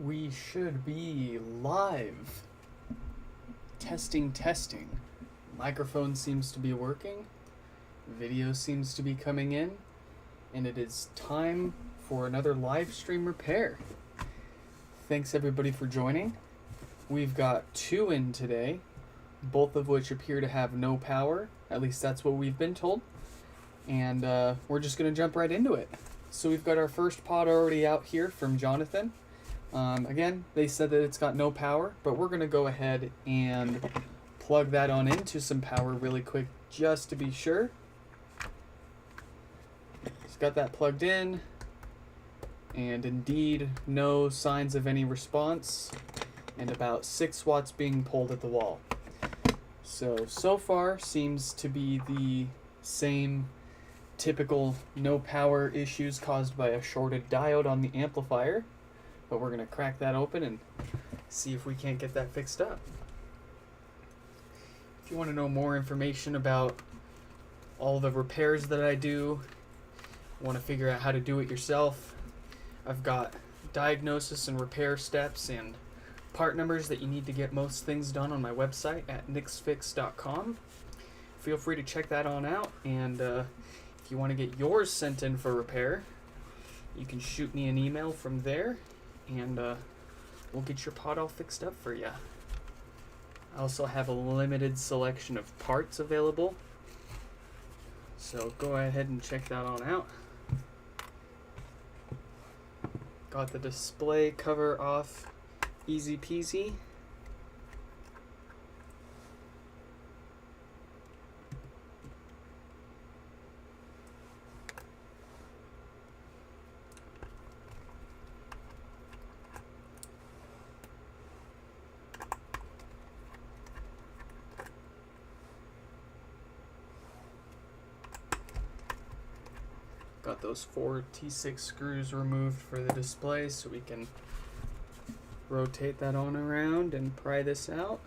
We should be live. Testing, testing. Microphone seems to be working. Video seems to be coming in. And it is time for another live stream repair. Thanks everybody for joining. We've got two in today, both of which appear to have no power. At least that's what we've been told. And we're just going to jump right into it. So we've got our first pod already out here from Jonathan. Again, they said that it's got no power, but we're going to go ahead and plug that on into some power really quick just to be sure. Just got that plugged in, and indeed no signs of any response, and about 6 watts being pulled at the wall. So far seems to be the same typical no power issues caused by a shorted diode on the amplifier. But we're going to crack that open and see if we can't get that fixed up. If you want to know more information about all the repairs that I do, want to figure out how to do it yourself, I've got diagnosis and repair steps and part numbers that you need to get most things done on my website at nixfix.com. Feel free to check that on out, and if you want to get yours sent in for repair, you can shoot me an email from there, and we'll get your pod all fixed up for you. I also have a limited selection of parts available, so go ahead and check that on out. Got the display cover off easy peasy. Got those 4 T6 screws removed for the display so we can rotate that on around and pry this out.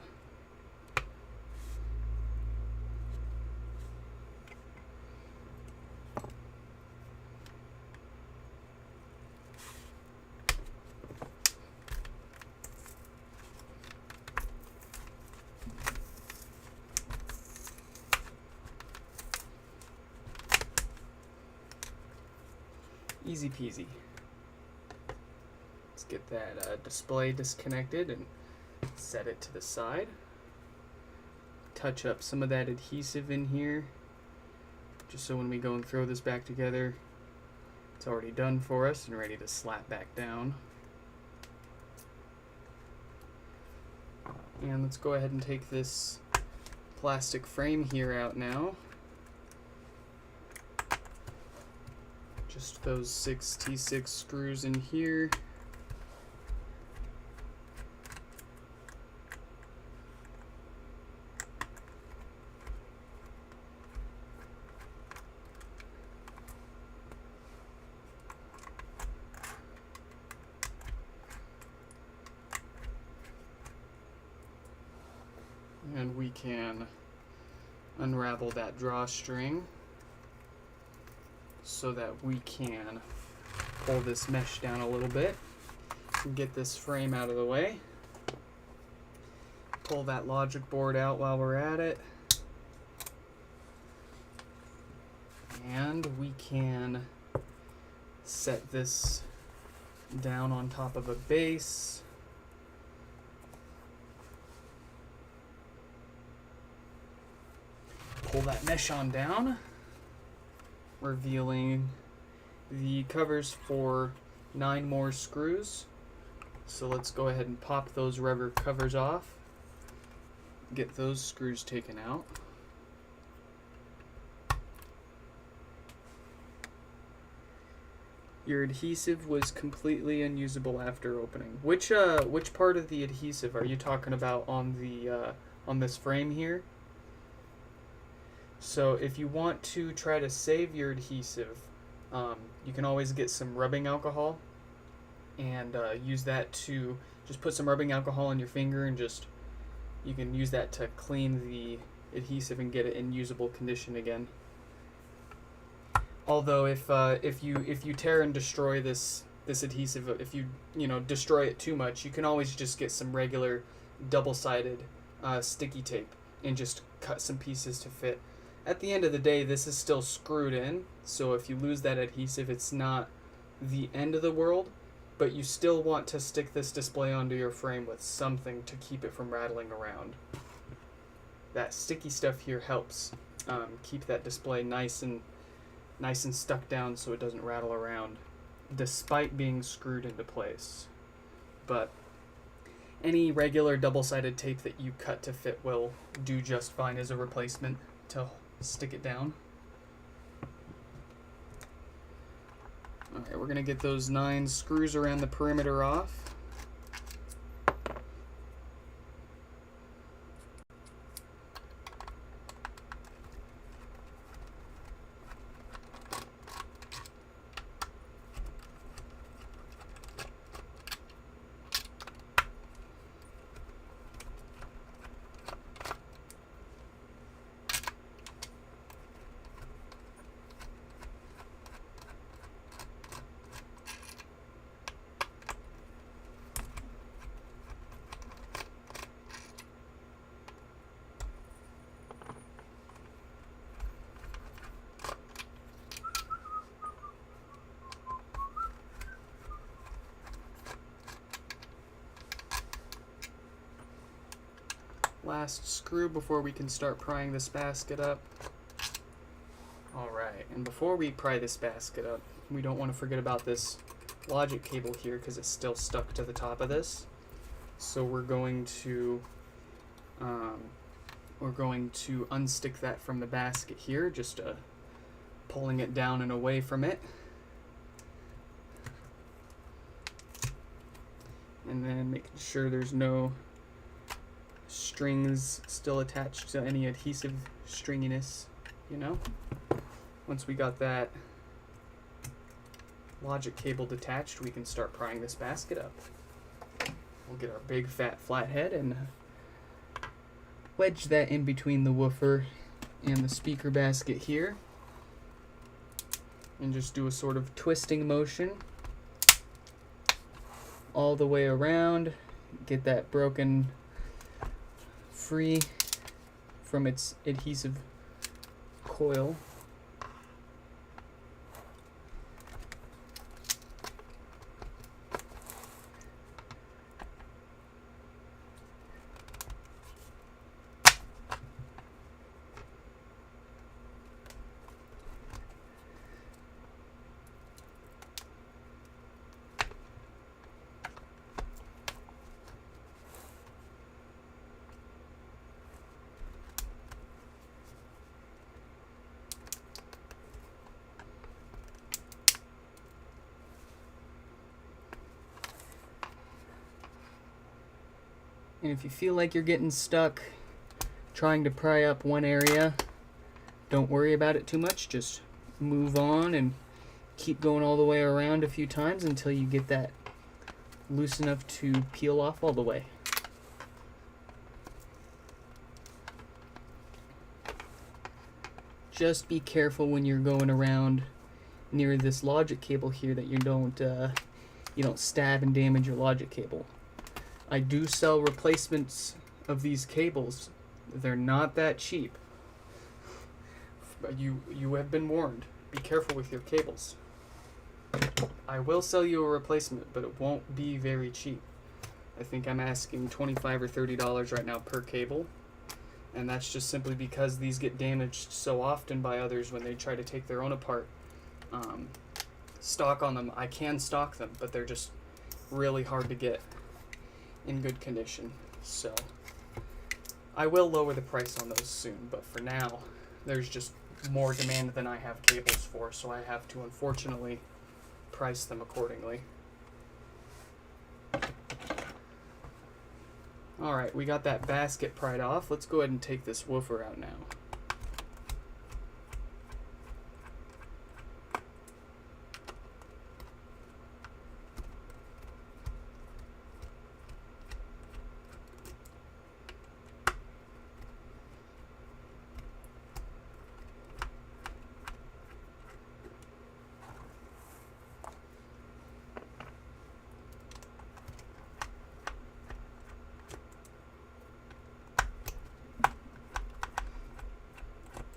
Easy peasy. Let's get that display disconnected and set it to the side. Touch up some of that adhesive in here, just so when we go and throw this back together, it's already done for us and ready to slap back down. And let's go ahead and take this plastic frame here out now. Just those 6 T6 screws in here. And we can unravel that drawstring so that we can pull this mesh down a little bit and get this frame out of the way. Pull that logic board out while we're at it. And we can set this down on top of a base. Pull that mesh on down, revealing the covers for 9 more screws. So let's go ahead and pop those rubber covers off, get those screws taken out. Your adhesive was completely unusable after opening. Which part of the adhesive are you talking about on the on this frame here? So if you want to try to save your adhesive, you can always get some rubbing alcohol and use that to just put some rubbing alcohol on your finger, and you can use that to clean the adhesive and get it in usable condition again. Although if you tear and destroy this this adhesive, if you destroy it too much, you can always just get some regular double-sided sticky tape and just cut some pieces to fit. At the end of the day, this is still screwed in, so if you lose that adhesive, it's not the end of the world, but you still want to stick this display onto your frame with something to keep it from rattling around. That sticky stuff here helps keep that display nice and stuck down so it doesn't rattle around, despite being screwed into place. But any regular double-sided tape that you cut to fit will do just fine as a replacement to stick it down. Alright, we're going to get those 9 screws around the perimeter off. Last screw before we can start prying this basket up. Alright, and before we pry this basket up, we don't want to forget about this logic cable here because it's still stuck to the top of this. So we're going to unstick that from the basket here, just pulling it down and away from it. And then making sure there's no strings still attached to any adhesive stringiness, Once we got that logic cable detached, we can start prying this basket up. We'll get our big fat flathead and wedge that in between the woofer and the speaker basket here, and just do a sort of twisting motion all the way around, get that broken free from its adhesive coil. And if you feel like you're getting stuck trying to pry up one area, don't worry about it too much. Just move on and keep going all the way around a few times until you get that loose enough to peel off all the way. Just be careful when you're going around near this logic cable here that you don't stab and damage your logic cable. I do sell replacements of these cables. They're not that cheap. But you have been warned. Be careful with your cables. I will sell you a replacement, but it won't be very cheap. I think I'm asking $25 or $30 right now per cable. And that's just simply because these get damaged so often by others when they try to take their own apart. Stock on them. I can stock them, but they're just really hard to get in good condition. So I will lower the price on those soon, but for now there's just more demand than I have cables for, so I have to unfortunately price them accordingly. Alright, we got that basket pried off. Let's go ahead and take this woofer out now.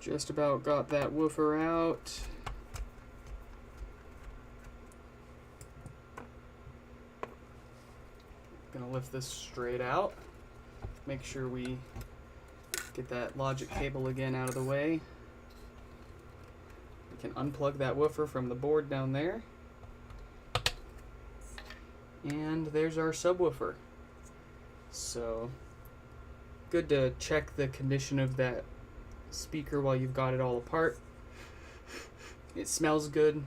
Just about got that woofer out. Gonna lift this straight out. Make sure we get that logic cable again out of the way. We can unplug that woofer from the board down there. And there's our subwoofer. So, good to check the condition of that speaker while you've got it all apart. It smells good.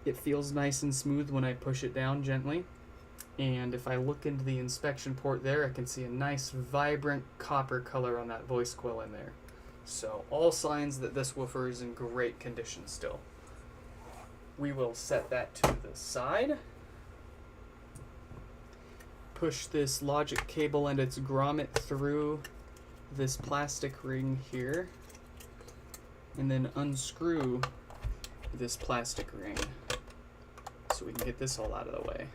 It feels nice and smooth when I push it down gently. And if I look into the inspection port there, I can see a nice vibrant copper color on that voice coil in there. So all signs that this woofer is in great condition still. We will set that to the side. Push this logic cable and its grommet through this plastic ring here. And then unscrew this plastic ring so we can get this all out of the way.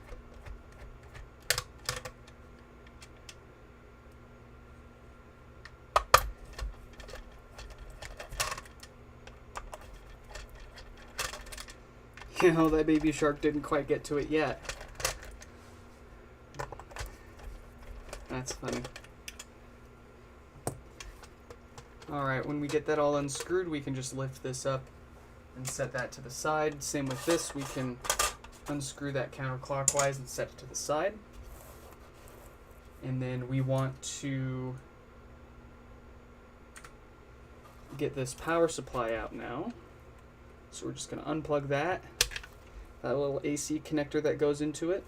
You know, that baby shark didn't quite get to it yet. That's funny. Alright, when we get that all unscrewed, we can just lift this up and set that to the side. Same with this, we can unscrew that counterclockwise and set it to the side. And then we want to get this power supply out now. So we're just going to unplug that little AC connector that goes into it,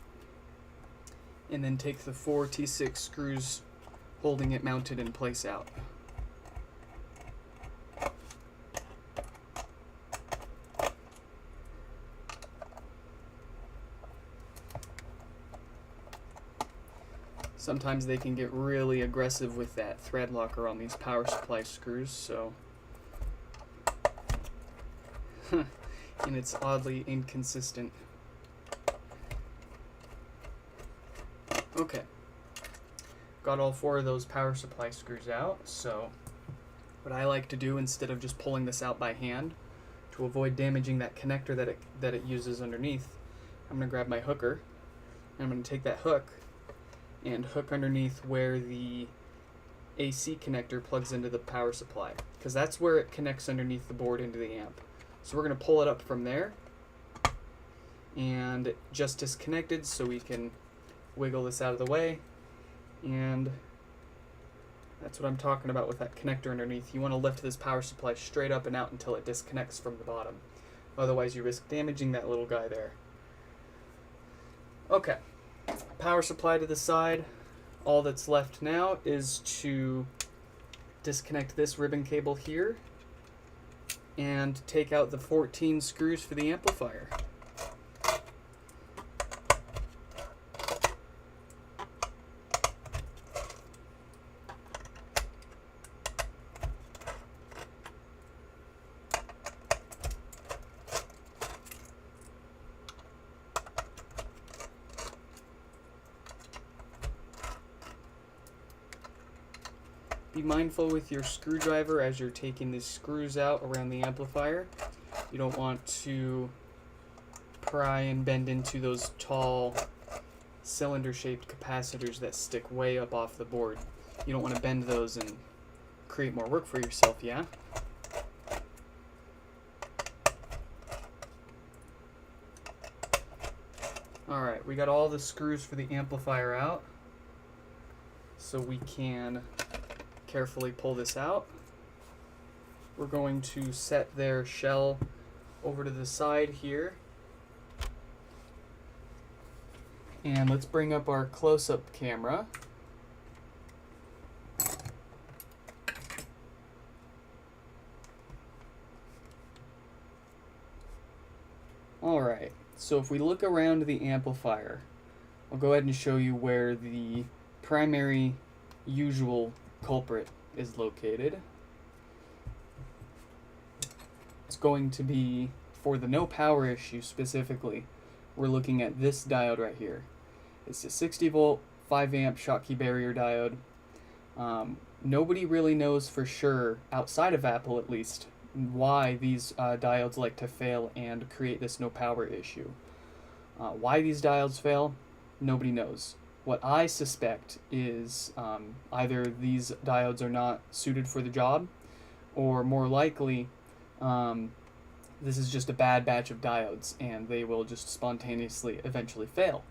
and then take the 4 T6 screws holding it mounted in place out. Sometimes they can get really aggressive with that thread locker on these power supply screws, so and it's oddly inconsistent. Okay, got all 4 of those power supply screws out. So what I like to do, instead of just pulling this out by hand to avoid damaging that connector that it uses underneath, I'm going to grab my hooker and I'm going to take that hook and hook underneath where the AC connector plugs into the power supply, because that's where it connects underneath the board into the amp. So we're going to pull it up from there and just disconnected, so we can wiggle this out of the way. And that's what I'm talking about with that connector underneath. You want to lift this power supply straight up and out until it disconnects from the bottom. Otherwise you risk damaging that little guy there. Okay, power supply to the side. All that's left now is to disconnect this ribbon cable here and take out the 14 screws for the amplifier. Be mindful with your screwdriver as you're taking these screws out around the amplifier. You don't want to pry and bend into those tall cylinder-shaped capacitors that stick way up off the board. You don't want to bend those and create more work for yourself, yeah? Alright, we got all the screws for the amplifier out, so we can carefully pull this out. We're going to set their shell over to the side here. And let's bring up our close-up camera. Alright, so if we look around the amplifier, I'll go ahead and show you where the primary usual culprit is located. It's going to be, for the no power issue specifically, we're looking at this diode right here. It's a 60 volt 5 amp Schottky barrier diode. Nobody really knows for sure, outside of Apple at least, why these diodes like to fail and create this no power issue. Why these diodes fail, nobody knows. What I suspect is either these diodes are not suited for the job, or more likely, this is just a bad batch of diodes and they will just spontaneously eventually fail.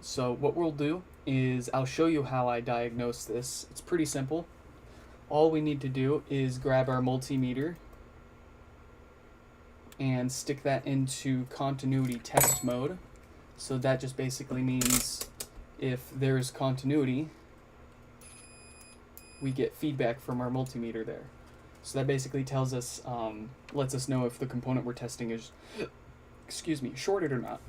So what we'll do is I'll show you how I diagnose this. It's pretty simple. All we need to do is grab our multimeter and stick that into continuity test mode. So that just basically means if there is continuity, we get feedback from our multimeter there. So that basically tells us, lets us know if the component we're testing is, shorted or not.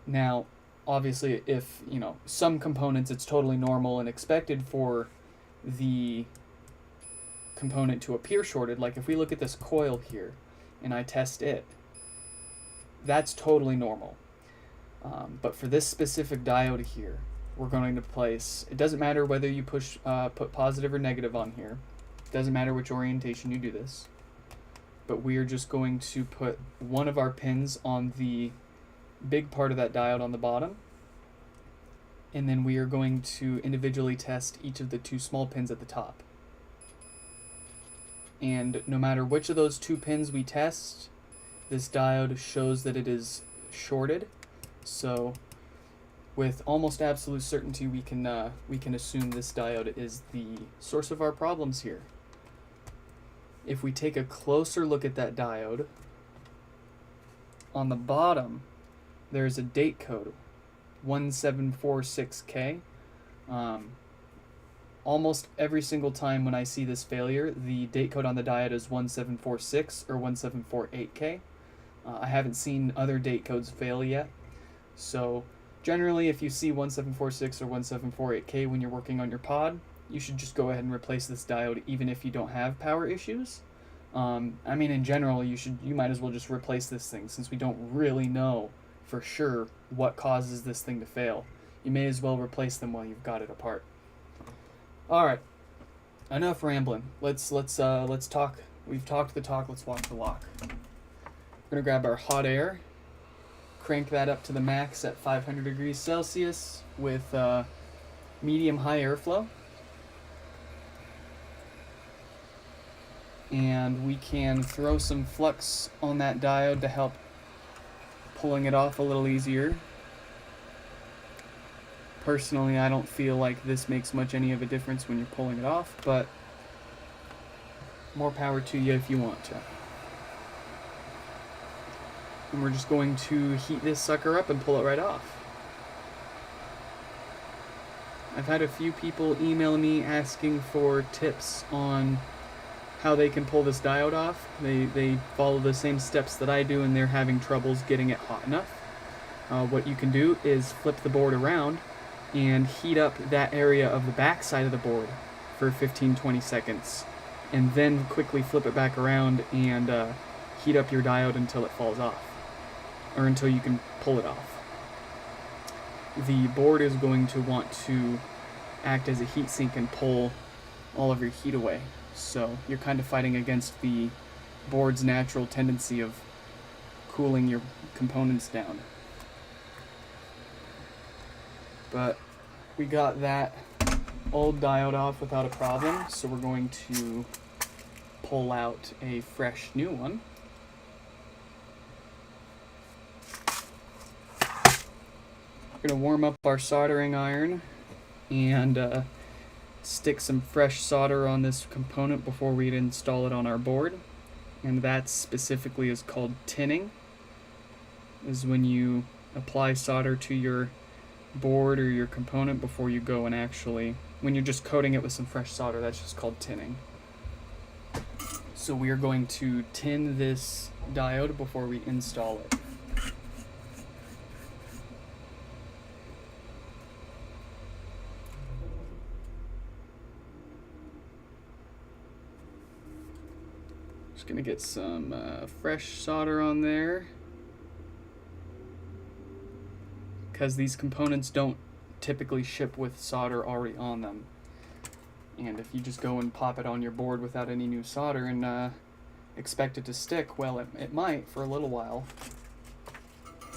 Now, obviously, if, some components it's totally normal and expected for the component to appear shorted, like if we look at this coil here and I test it, that's totally normal. But for this specific diode here, we're going to place, it doesn't matter whether you put positive or negative on here, it doesn't matter which orientation you do this, but we are just going to put one of our pins on the big part of that diode on the bottom, and then we are going to individually test each of the two small pins at the top. And no matter which of those two pins we test, this diode shows that it is shorted. So with almost absolute certainty, we can assume this diode is the source of our problems here. If we take a closer look at that diode, on the bottom there's a date code, 1746K. Almost every single time when I see this failure, the date code on the diode is 1746 or 1748K. I haven't seen other date codes fail yet. So generally, if you see 1746 or 1748K when you're working on your pod, you should just go ahead and replace this diode even if you don't have power issues. I mean, in general, you might as well just replace this thing since we don't really know for sure what causes this thing to fail. You may as well replace them while you've got it apart. All right, enough rambling. Let's talk. We've talked the talk. Let's walk the walk. We're gonna grab our hot air, crank that up to the max at 500 degrees Celsius with medium-high airflow, and we can throw some flux on that diode to help pulling it off a little easier. Personally, I don't feel like this makes much any of a difference when you're pulling it off, but more power to you if you want to. And we're just going to heat this sucker up and pull it right off. I've had a few people email me asking for tips on how they can pull this diode off. They follow the same steps that I do and they're having troubles getting it hot enough. What you can do is flip the board around and heat up that area of the back side of the board for 15-20 seconds, and then quickly flip it back around and heat up your diode until it falls off, or until you can pull it off. The board is going to want to act as a heat sink and pull all of your heat away, so you're kind of fighting against the board's natural tendency of cooling your components down. But we got that old diode off without a problem, so we're going to pull out a fresh new one. We're going to warm up our soldering iron and stick some fresh solder on this component before we install it on our board. And that specifically is called tinning. Is when you apply solder to your board or your component before you go and actually, when you're just coating it with some fresh solder, that's just called tinning. So we are going to tin this diode before we install it. Just gonna get some fresh solder on there, because these components don't typically ship with solder already on them. And if you just go and pop it on your board without any new solder and expect it to stick. Well, it might for a little while,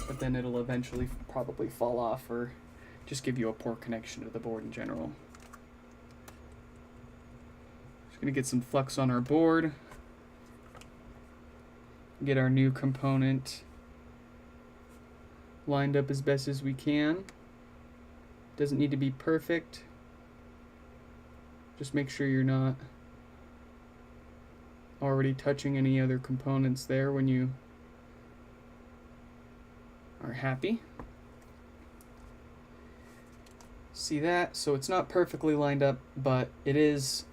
but then it'll eventually probably fall off or just give you a poor connection to the board in general. Just gonna get some flux on our board, get our new component lined up as best as we can. Doesn't need to be perfect. Just make sure you're not already touching any other components there when you are happy. See that? So it's not perfectly lined up, but it is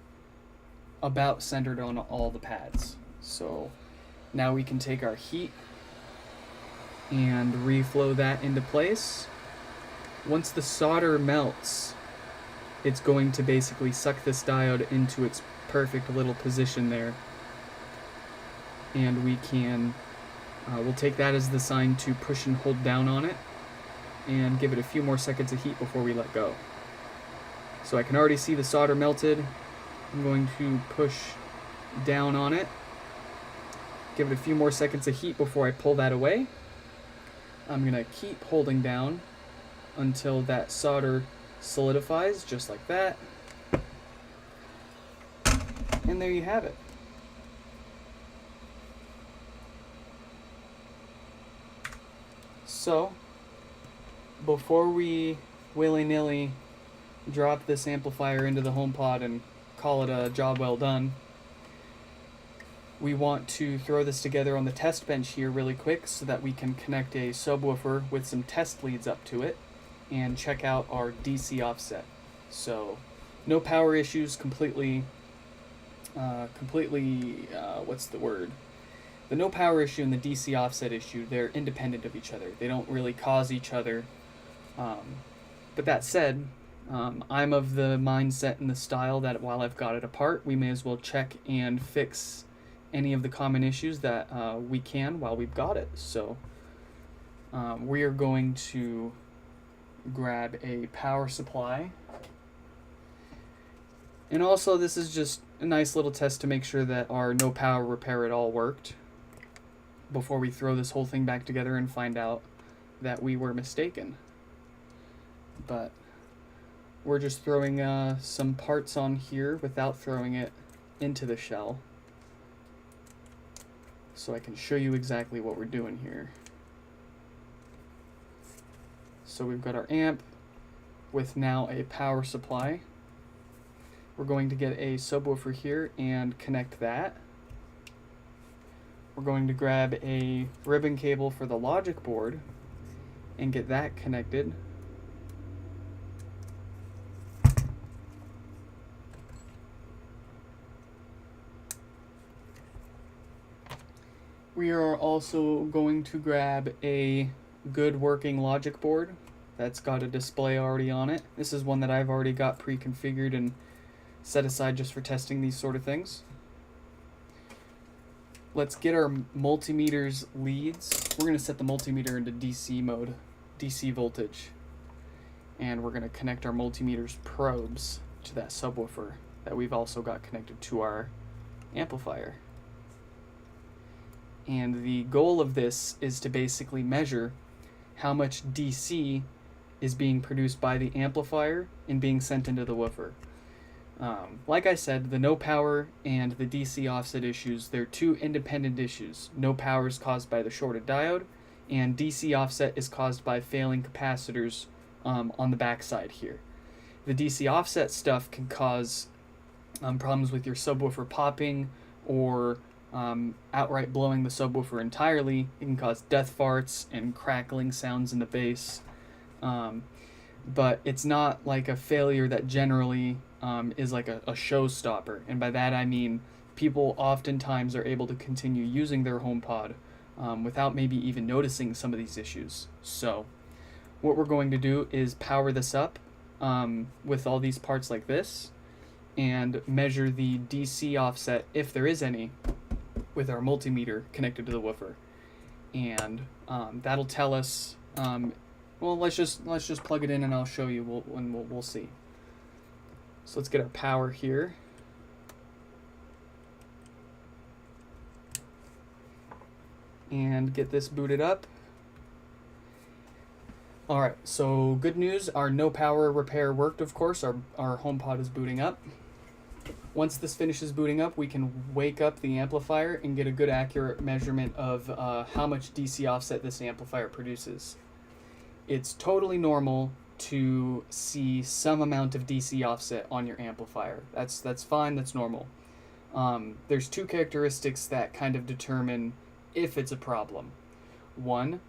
about centered on all the pads. So now we can take our heat and reflow that into place. Once the solder melts, it's going to basically suck this diode into its perfect little position there. And we can, we'll take that as the sign to push and hold down on it and give it a few more seconds of heat before we let go. So I can already see the solder melted. I'm going to push down on it, give it a few more seconds of heat before I pull that away. I'm going to keep holding down until that solder solidifies, just like that. And there you have it. So, before we willy-nilly drop this amplifier into the HomePod and call it a job well done, we want to throw this together on the test bench here really quick so that we can connect a subwoofer with some test leads up to it and check out our DC offset. So, no power issues, completely, what's the word? The no power issue and the DC offset issue, they're independent of each other. They don't really cause each other. But that said, I'm of the mindset and the style that while I've got it apart, we may as well check and fix any of the common issues that we can while we've got it. So we are going to grab a power supply. And also this is just a nice little test to make sure that our no power repair at all worked before we throw this whole thing back together and find out that we were mistaken. But we're just throwing some parts on here without throwing it into the shell, so I can show you exactly what we're doing here. So we've got our amp with now a power supply. We're going to get a subwoofer here and connect that. We're going to grab a ribbon cable for the logic board and get that connected. We are also going to grab a good working logic board that's got a display already on it. This is one that I've already got pre-configured and set aside just for testing these sort of things. Let's get our multimeter's leads. We're going to set the multimeter into DC mode, DC voltage. And we're going to connect our multimeter's probes to that subwoofer that we've also got connected to our amplifier. And the goal of this is to basically measure how much DC is being produced by the amplifier and being sent into the woofer. Like I said, the no power and the DC offset issues, they're two independent issues. No power is caused by the shorted diode, and DC offset is caused by failing capacitors on the backside here. The DC offset stuff can cause problems with your subwoofer popping or outright blowing the subwoofer entirely. It can cause death farts and crackling sounds in the bass. But it's not like a failure that generally is like a showstopper. And by that I mean people oftentimes are able to continue using their HomePod without maybe even noticing some of these issues. So what we're going to do is power this up with all these parts like this and measure the DC offset, if there is any, with our multimeter connected to the woofer. And that'll tell us, well, let's just plug it in and I'll show you, we'll see. So let's get our power here. and get this booted up. Alright, so good news, our no power repair worked, of course. Our HomePod is booting up. Once this finishes booting up, we can wake up the amplifier and get a good accurate measurement of how much DC offset this amplifier produces. It's totally normal to see some amount of DC offset on your amplifier. That's fine, that's normal. There's two characteristics that kind of determine if it's a problem. One,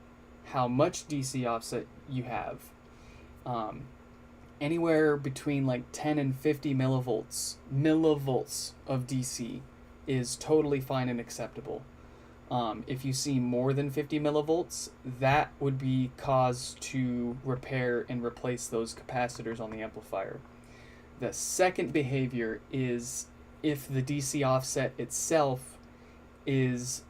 how much DC offset you have. Anywhere between like 10 and 50 millivolts of DC is totally fine and acceptable. If you see more than 50 millivolts, that would be cause to repair and replace those capacitors on the amplifier. The second behavior is if the DC offset itself is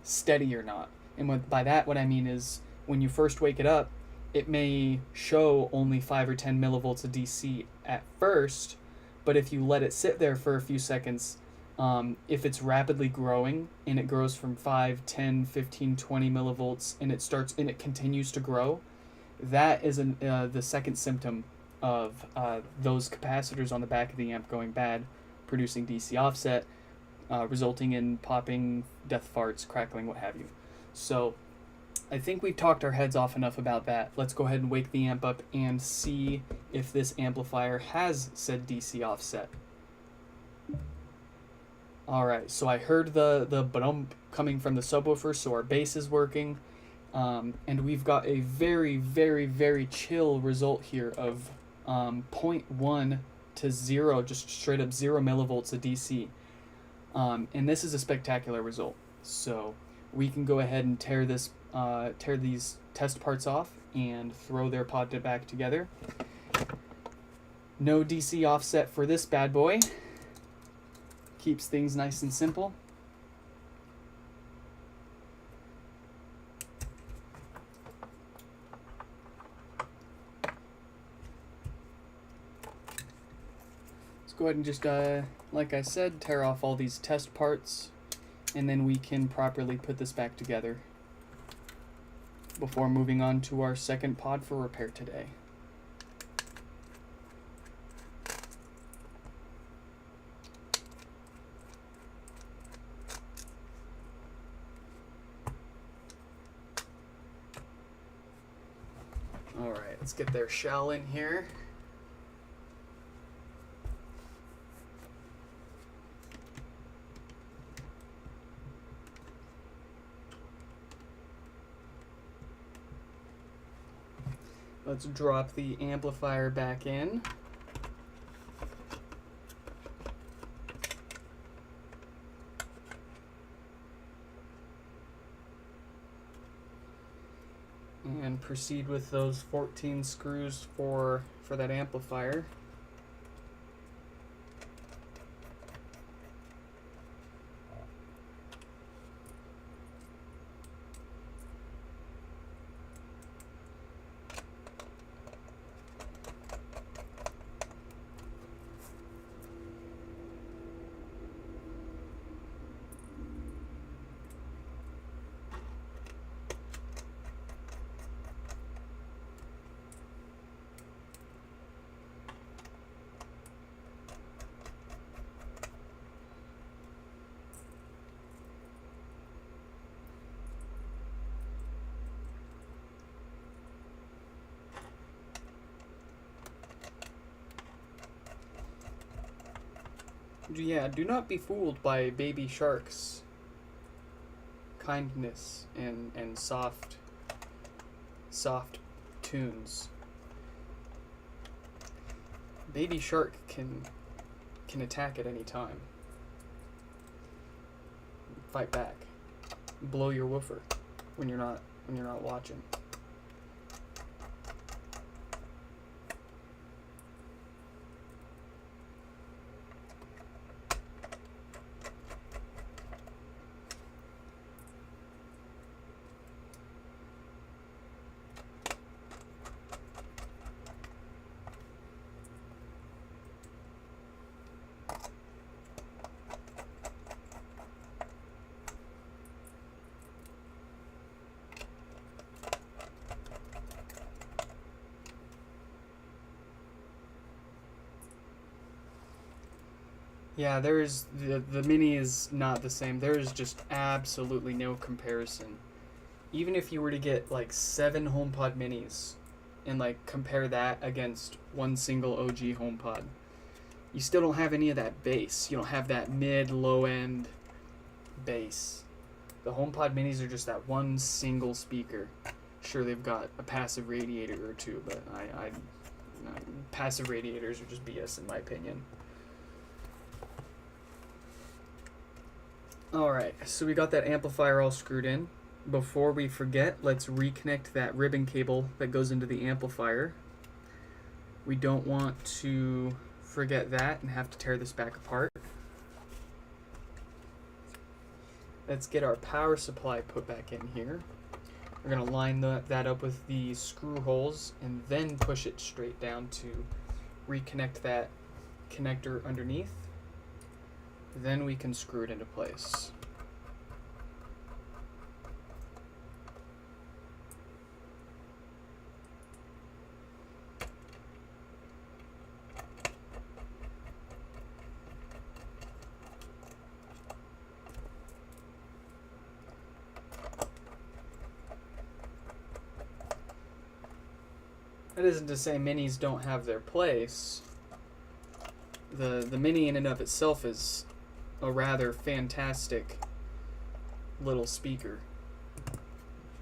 steady or not. And by that, what I mean is when you first wake it up, it may show only 5 or 10 millivolts of DC at first, but if you let it sit there for a few seconds, if it's rapidly growing and it grows from 5, 10, 15, 20 millivolts and it continues to grow, that is the second symptom of those capacitors on the back of the amp going bad, producing DC offset, resulting in popping, death farts, crackling, what have you. So I think we've talked our heads off enough about that. Let's go ahead and wake the amp up and see if this amplifier has said DC offset. Alright, so I heard the bump coming from the subwoofer, so our bass is working. And we've got a very, very, very chill result here of 0.1 to 0, just straight up 0 millivolts of DC. And this is a spectacular result. So we can go ahead and tear these test parts off and throw their pod back together. No DC offset for this bad boy. Keeps things nice and simple. Let's go ahead and just, like I said, tear off all these test parts, and then we can properly put this back together before moving on to our second pod for repair today. Alright, let's get their shell in here. Let's drop the amplifier back in. And proceed with those 14 screws for that amplifier. Yeah, do not be fooled by Baby Shark's kindness and soft tunes. Baby Shark can attack at any time. Fight back. Blow your woofer when you're not watching. Yeah, the mini is not the same. There is just absolutely no comparison. Even if you were to get like 7 HomePod minis and like compare that against one single OG HomePod, you still don't have any of that bass. You don't have that mid low end bass. The HomePod minis are just that one single speaker. Sure, they've got a passive radiator or two, but passive radiators are just BS in my opinion. Alright, so we got that amplifier all screwed in. Before we forget, let's reconnect that ribbon cable that goes into the amplifier. We don't want to forget that and have to tear this back apart. Let's get our power supply put back in here. We're going to line that up with the screw holes and then push it straight down to reconnect that connector underneath. Then we can screw it into place. That isn't to say minis don't have their place. The mini in and of itself is a rather fantastic little speaker.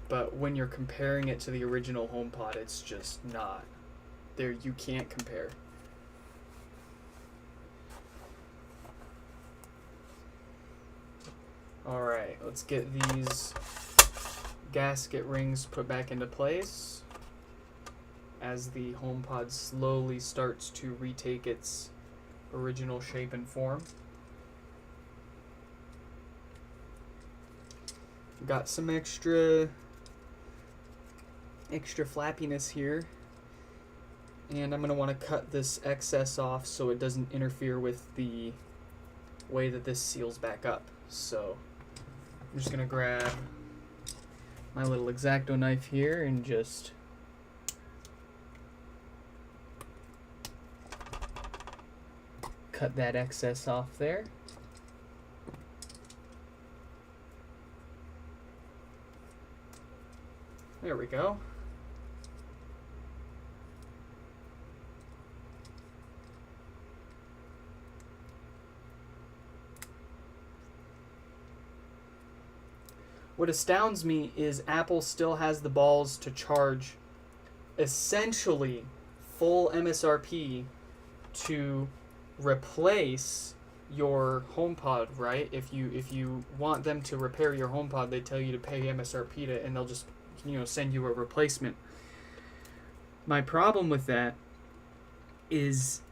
But when you're comparing it to the original HomePod, it's just not. There, you can't compare. Alright, let's get these gasket rings put back into place as the HomePod slowly starts to retake its original shape and form. Got some extra flappiness here, and I'm going to want to cut this excess off so it doesn't interfere with the way that this seals back up. So I'm just going to grab my little X-Acto knife here and just cut that excess off there. There we go. What astounds me is Apple still has the balls to charge essentially full MSRP to replace your HomePod, right? If you want them to repair your HomePod, they tell you to pay MSRP to, and they'll just send you a replacement. My problem with that is,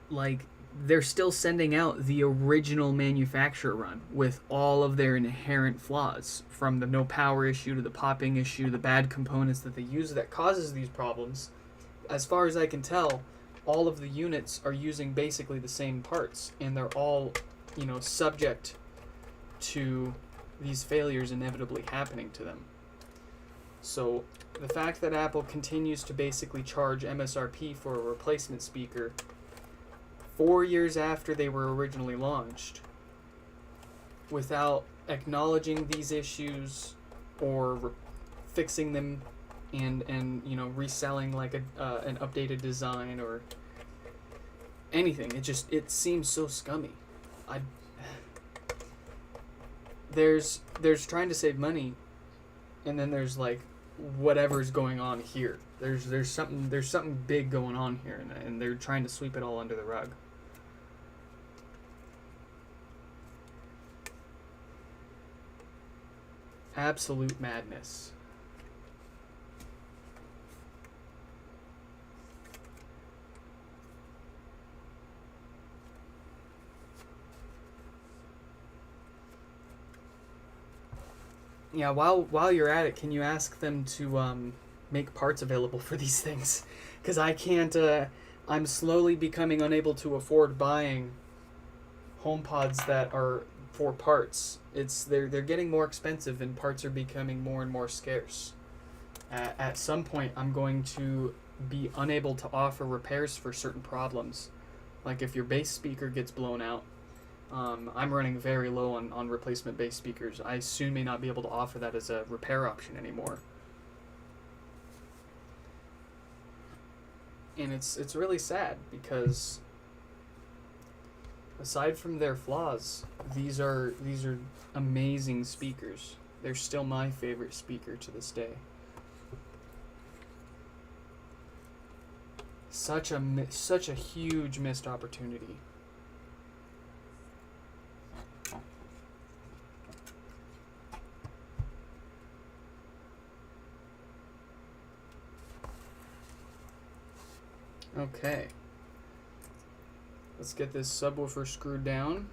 like, they're still sending out the original manufacturer run with all of their inherent flaws, from the no power issue to the popping issue, the bad components that they use that causes these problems. As far as I can tell, all of the units are using basically the same parts, and they're all, subject to these failures inevitably happening to them. So the fact that Apple continues to basically charge MSRP for a replacement speaker 4 years after they were originally launched, without acknowledging these issues or fixing them and reselling like an updated design or anything, it seems so scummy. There's trying to save money, and then there's like whatever's going on here. There's something big going on here, and they're trying to sweep it all under the rug. Absolute madness. Yeah, while you're at it, can you ask them to make parts available for these things? Because I can't. I'm slowly becoming unable to afford buying HomePods that are for parts. They're getting more expensive, and parts are becoming more and more scarce. At some point, I'm going to be unable to offer repairs for certain problems, like if your bass speaker gets blown out, I'm running very low on replacement bass speakers. I soon may not be able to offer that as a repair option anymore. And it's really sad because aside from their flaws, these are amazing speakers. They're still my favorite speaker to this day. Such a huge missed opportunity. Okay. Let's get this subwoofer screwed down.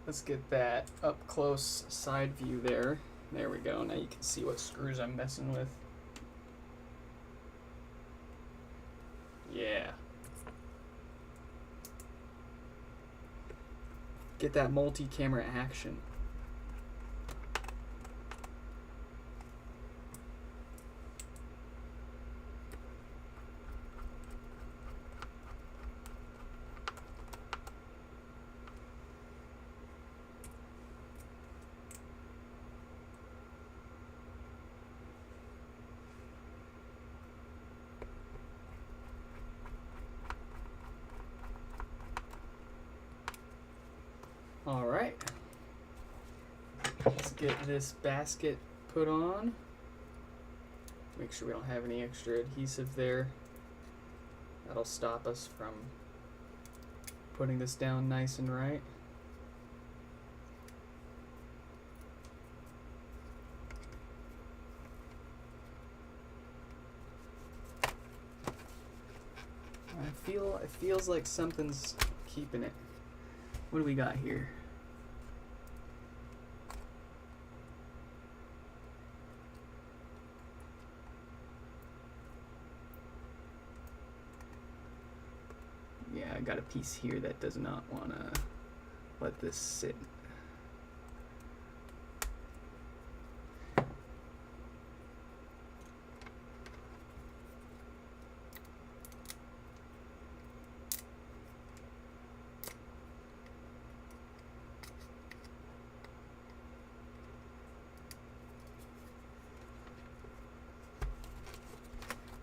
Let's get that up close side view there. There we go. Now you can see what screws I'm messing with. Yeah. Get that multi-camera action. All right, let's get this basket put on. Make sure we don't have any extra adhesive there. That'll stop us from putting this down nice and right. It feels like something's keeping it. What do we got here? Yeah, I got a piece here that does not want to let this sit.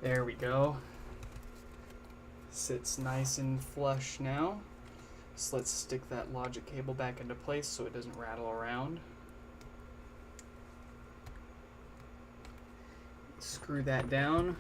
There we go. Sits nice and flush now. So let's stick that logic cable back into place so it doesn't rattle around. Screw that down.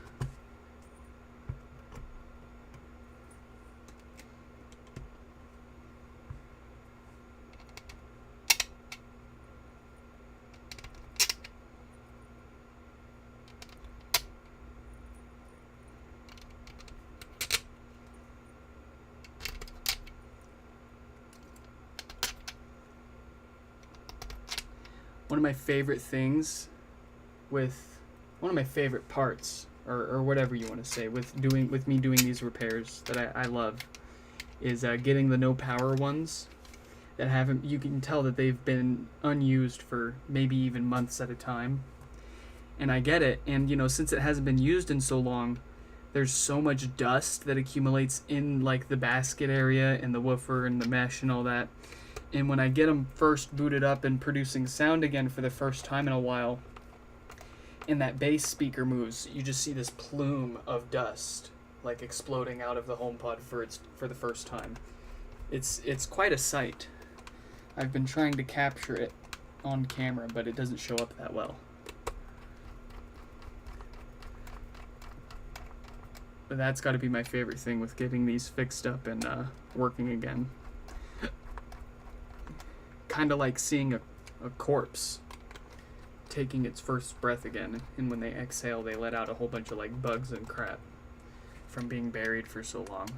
One of my favorite things one of my favorite parts, or whatever you want to say, with me doing these repairs that I love, is getting the no power ones that haven't. You can tell that they've been unused for maybe even months at a time, and I get it. And since it hasn't been used in so long, there's so much dust that accumulates in like the basket area and the woofer and the mesh and all that. And when I get them first booted up and producing sound again for the first time in a while, and that bass speaker moves, you just see this plume of dust like exploding out of the HomePod for the first time. It's quite a sight. I've been trying to capture it on camera, but it doesn't show up that well. But that's got to be my favorite thing with getting these fixed up and working again. Kind of like seeing a corpse taking its first breath again, and when they exhale they let out a whole bunch of like bugs and crap from being buried for so long.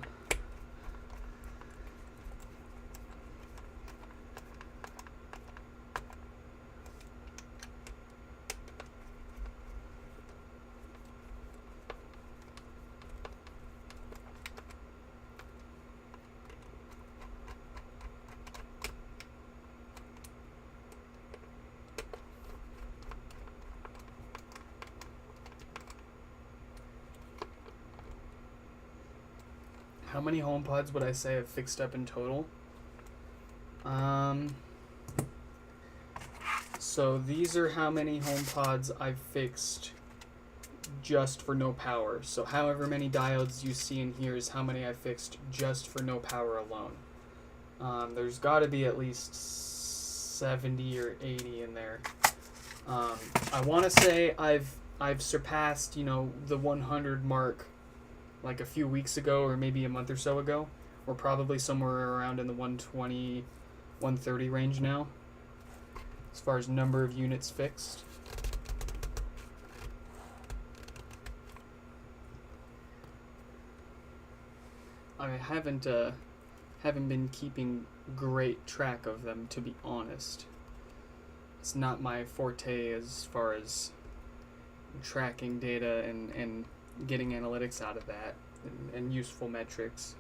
How many HomePods would I say I've fixed up in total? So these are how many HomePods I've fixed just for no power. So however many diodes you see in here is how many I fixed just for no power alone. There's got to be at least 70 or 80 in there. I want to say I've surpassed, you know, the 100 mark like a few weeks ago or maybe a month or so ago. We're probably somewhere around in the 120, 130 range now as far as number of units fixed. I haven't been keeping great track of them, to be honest. It's not my forte as far as tracking data and getting analytics out of that and useful metrics.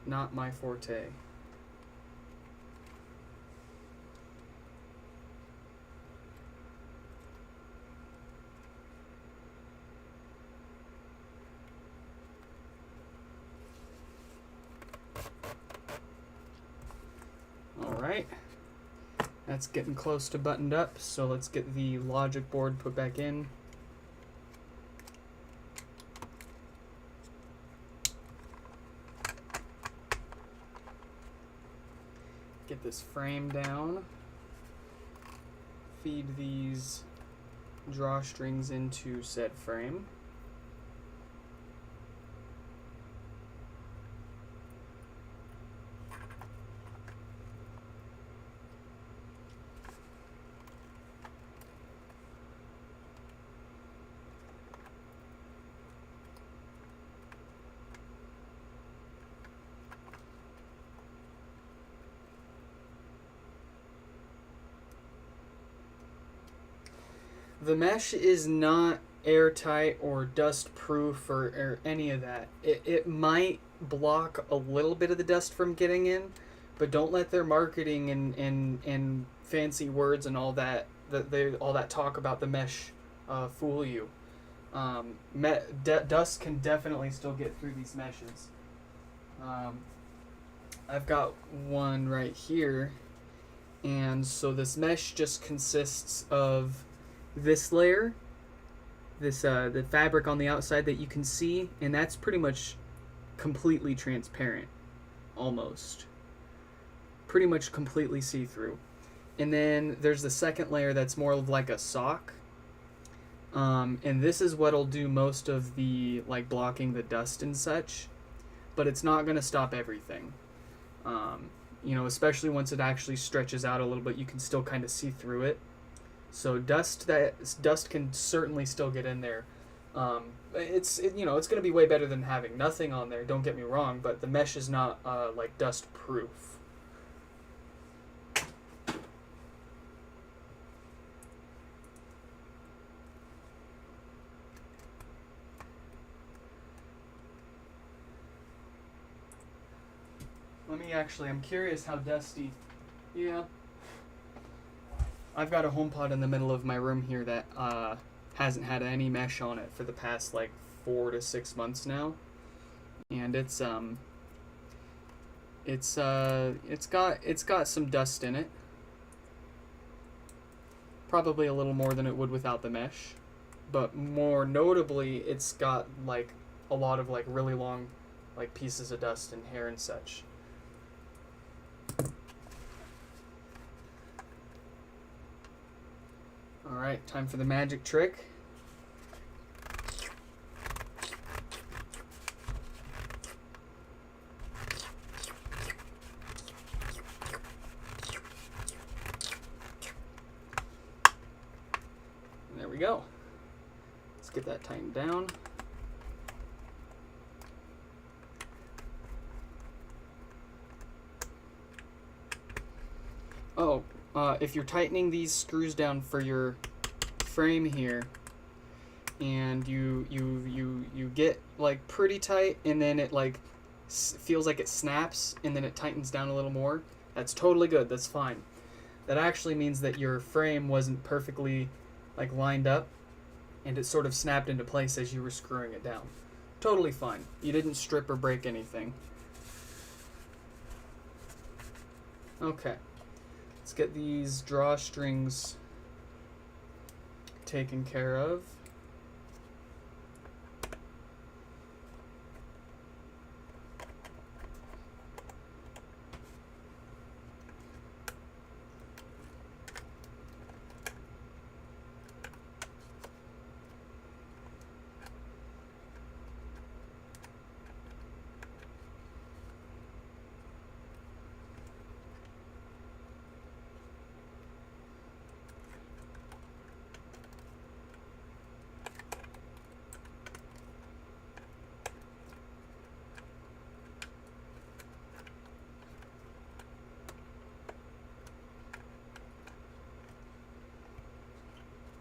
Not my forte. Alright, that's getting close to buttoned up, so let's get the logic board put back in. Get this frame down. Feed these drawstrings into said frame. The mesh is not airtight or dust proof or any of that. It might block a little bit of the dust from getting in, but don't let their marketing and fancy words and all that all that talk about the mesh fool you. Dust can definitely still get through these meshes. I've got one right here, and so this mesh just consists of this layer, the fabric on the outside that you can see, and that's pretty much completely transparent, almost. Pretty much completely see-through. And then there's the second layer that's more of like a sock, and this is what'll do most of the like blocking the dust and such, but it's not going to stop everything. You know, especially once it actually stretches out a little bit, you can still kind of see through it. So dust can certainly still get in there. It's going to be way better than having nothing on there. Don't get me wrong, but the mesh is not like dust proof. I'm curious how dusty. Yeah. I've got a HomePod in the middle of my room here that hasn't had any mesh on it for the past like 4 to 6 months now, and it's got some dust in it. Probably a little more than it would without the mesh, but more notably, it's got like a lot of like really long like pieces of dust and hair and such. Alright, time for the magic trick. And there we go. Let's get that tightened down. Oh, if you're tightening these screws down for your frame here, and you get like pretty tight, and then it like feels like it snaps, and then it tightens down a little more, that's totally good. That's fine. That actually means that your frame wasn't perfectly like lined up, and it sort of snapped into place as you were screwing it down. Totally fine. You didn't strip or break anything. Okay. Let's get these drawstrings taken care of.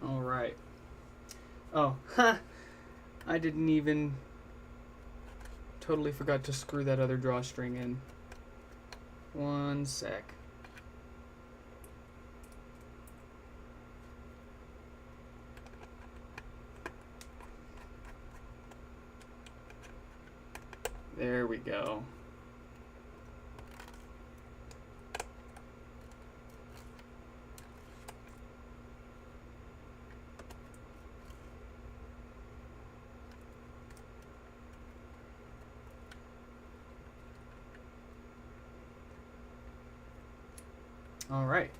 All right. Oh, ha! I didn't even... Totally forgot to screw that other drawstring in. One sec. There we go. All right,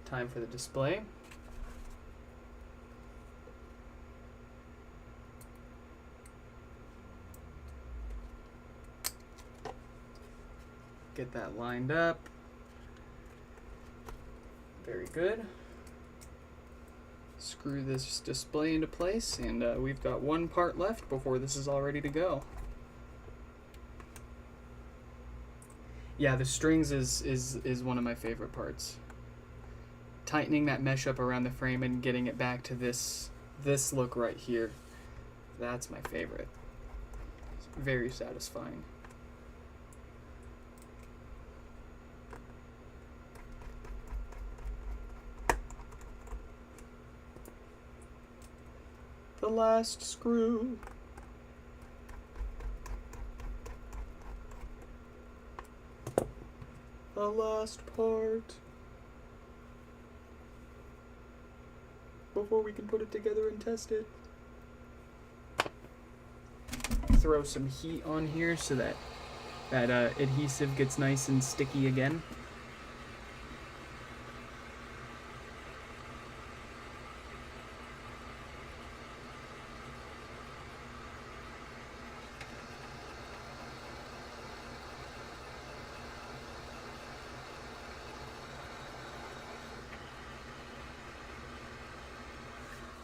time for the display. Get that lined up. Very good. Screw this display into place, and we've got one part left before this is all ready to go. Yeah, the strings is one of my favorite parts. Tightening that mesh up around the frame and getting it back to this look right here. That's my favorite. It's very satisfying. The last screw. The last part. Before we can put it together and test it. Throw some heat on here so that adhesive gets nice and sticky again.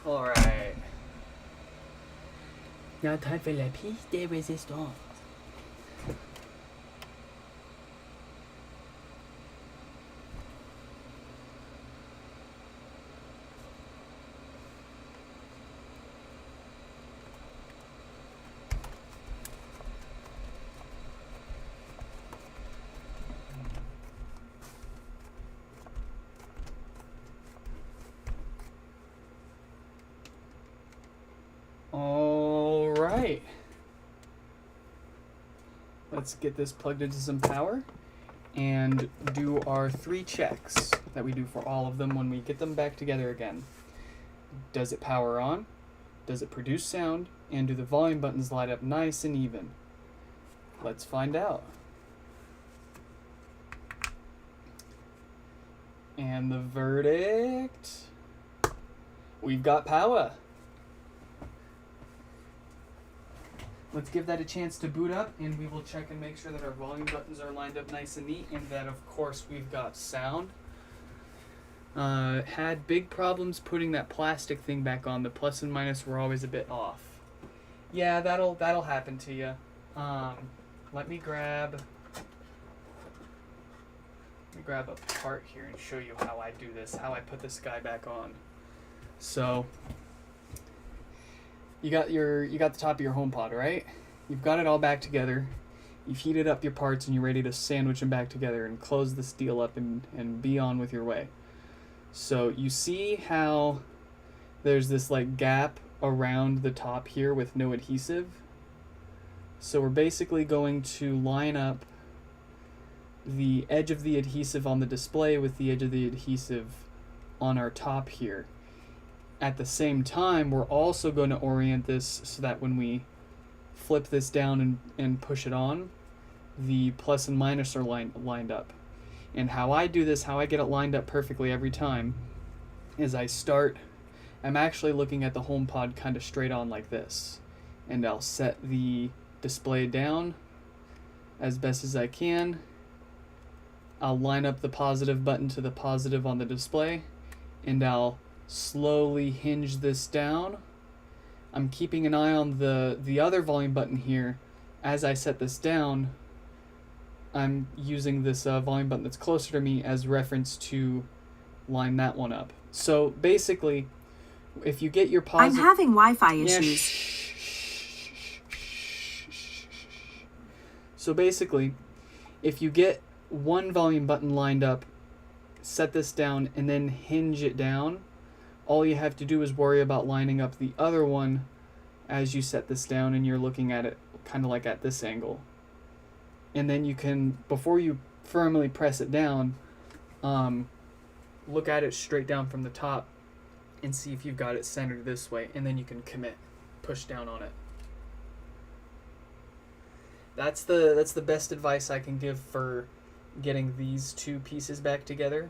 Alright. Now time for la pièce de résistance. Alright. Let's get this plugged into some power and do our 3 checks that we do for all of them when we get them back together again. Does it power on? Does it produce sound? And do the volume buttons light up nice and even? Let's find out. And the verdict... We've got power. Let's give that a chance to boot up, and we will check and make sure that our volume buttons are lined up nice and neat, and that, of course, we've got sound. Had big problems putting that plastic thing back on. The plus and minus were always a bit off. Yeah, that'll happen to you. Let me grab a part here and show you how I do this, how I put this guy back on. So, you got the top of your HomePod, right? You've got it all back together. You've heated up your parts and you're ready to sandwich them back together and close this deal up and be on with your way. So you see how there's this like gap around the top here with no adhesive? So we're basically going to line up the edge of the adhesive on the display with the edge of the adhesive on our top here. At the same time, we're also going to orient this so that when we flip this down and push it on, the plus and minus are lined up. And how I do this, how I get it lined up perfectly every time, is I'm actually looking at the HomePod kind of straight on like this. And I'll set the display down as best as I can. I'll line up the positive button to the positive on the display, and I'll slowly hinge this down. I'm keeping an eye on the other volume button here. As I set this down, I'm using this volume button that's closer to me as reference to line that one up. So basically, if you get your positive... I'm having Wi-Fi issues. So basically, if you get one volume button lined up, set this down, and then hinge it down, all you have to do is worry about lining up the other one as you set this down, and you're looking at it kind of like at this angle. And then you can, before you firmly press it down, look at it straight down from the top and see if you've got it centered this way, and then you can push down on it. That's the best advice I can give for getting these two pieces back together.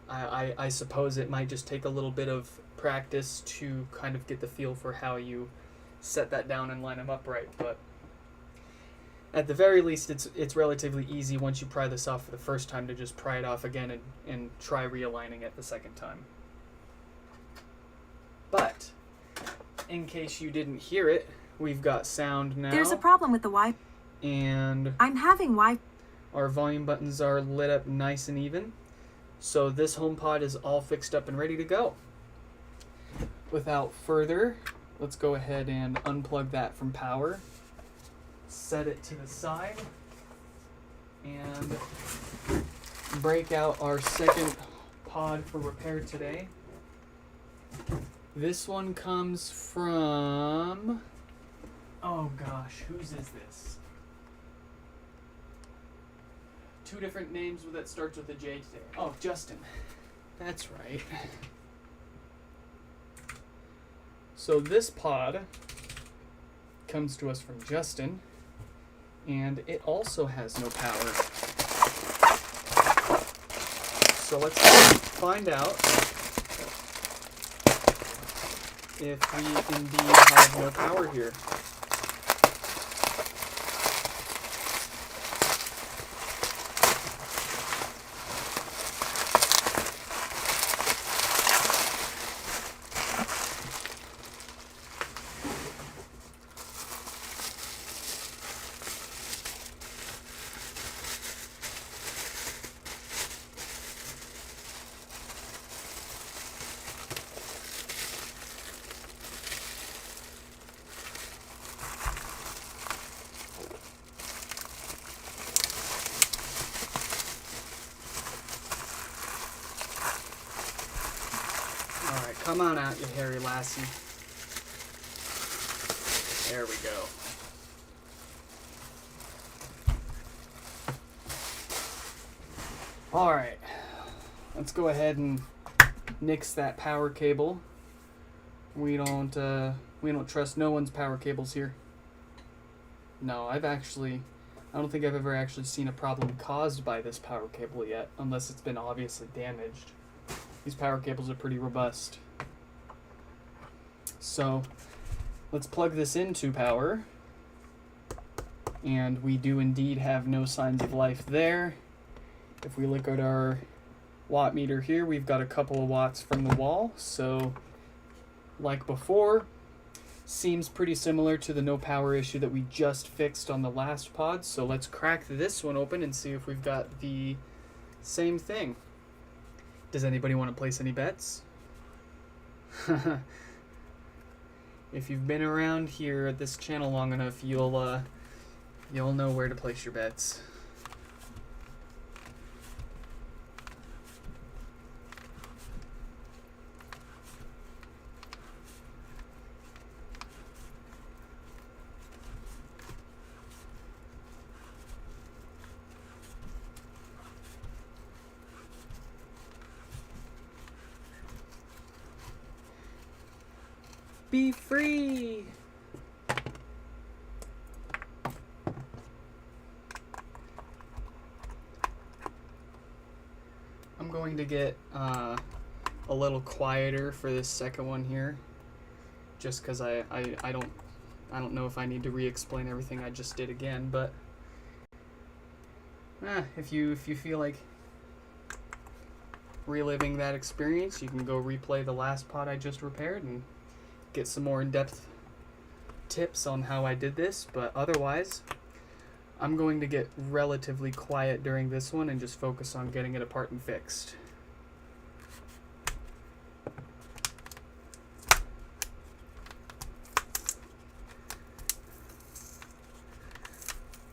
I suppose it might just take a little bit of practice to kind of get the feel for how you set that down and line them up right, but at the very least it's relatively easy once you pry this off for the first time to just pry it off again and try realigning it the second time. But in case you didn't hear it, we've got sound now. There's a problem with the Wi-Fi. And I'm having Wi-Fi. our volume buttons are lit up nice and even. So this HomePod is all fixed up and ready to go. Without further, let's go ahead and unplug that from power. Set it to the side. And break out our second pod for repair today. This one comes from... oh gosh, whose is this? Two different names that starts with a J today. Oh, Justin. That's right. So this pod comes to us from Justin, and it also has no power. So let's find out if we indeed have no power here. Come on out, you hairy lassie. There we go. Alright, let's go ahead and nix that power cable. We don't trust no one's power cables here. No, I don't think I've ever actually seen a problem caused by this power cable yet, unless it's been obviously damaged. These power cables are pretty robust. So let's plug this into power. And we do indeed have no signs of life there. If we look at our watt meter here, we've got a couple of watts from the wall. So like before, seems pretty similar to the no power issue that we just fixed on the last pod. So let's crack this one open and see if we've got the same thing. Does anybody want to place any bets? If you've been around here at this channel long enough, you'll know where to place your bets. Be free! I'm going to get a little quieter for this second one here, just because I don't know if I need to re-explain everything I just did again, but if you feel like reliving that experience, you can go replay the last pod I just repaired and get some more in-depth tips on how I did this. But otherwise, I'm going to get relatively quiet during this one and just focus on getting it apart and fixed.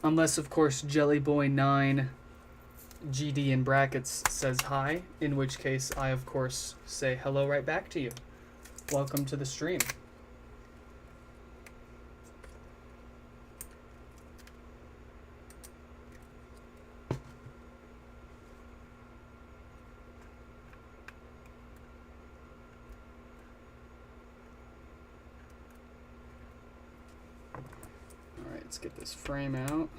Unless, of course, Jellyboy9 GD in brackets says hi, in which case I, of course, say hello right back to you. Welcome to the stream. Alright, let's get this frame out.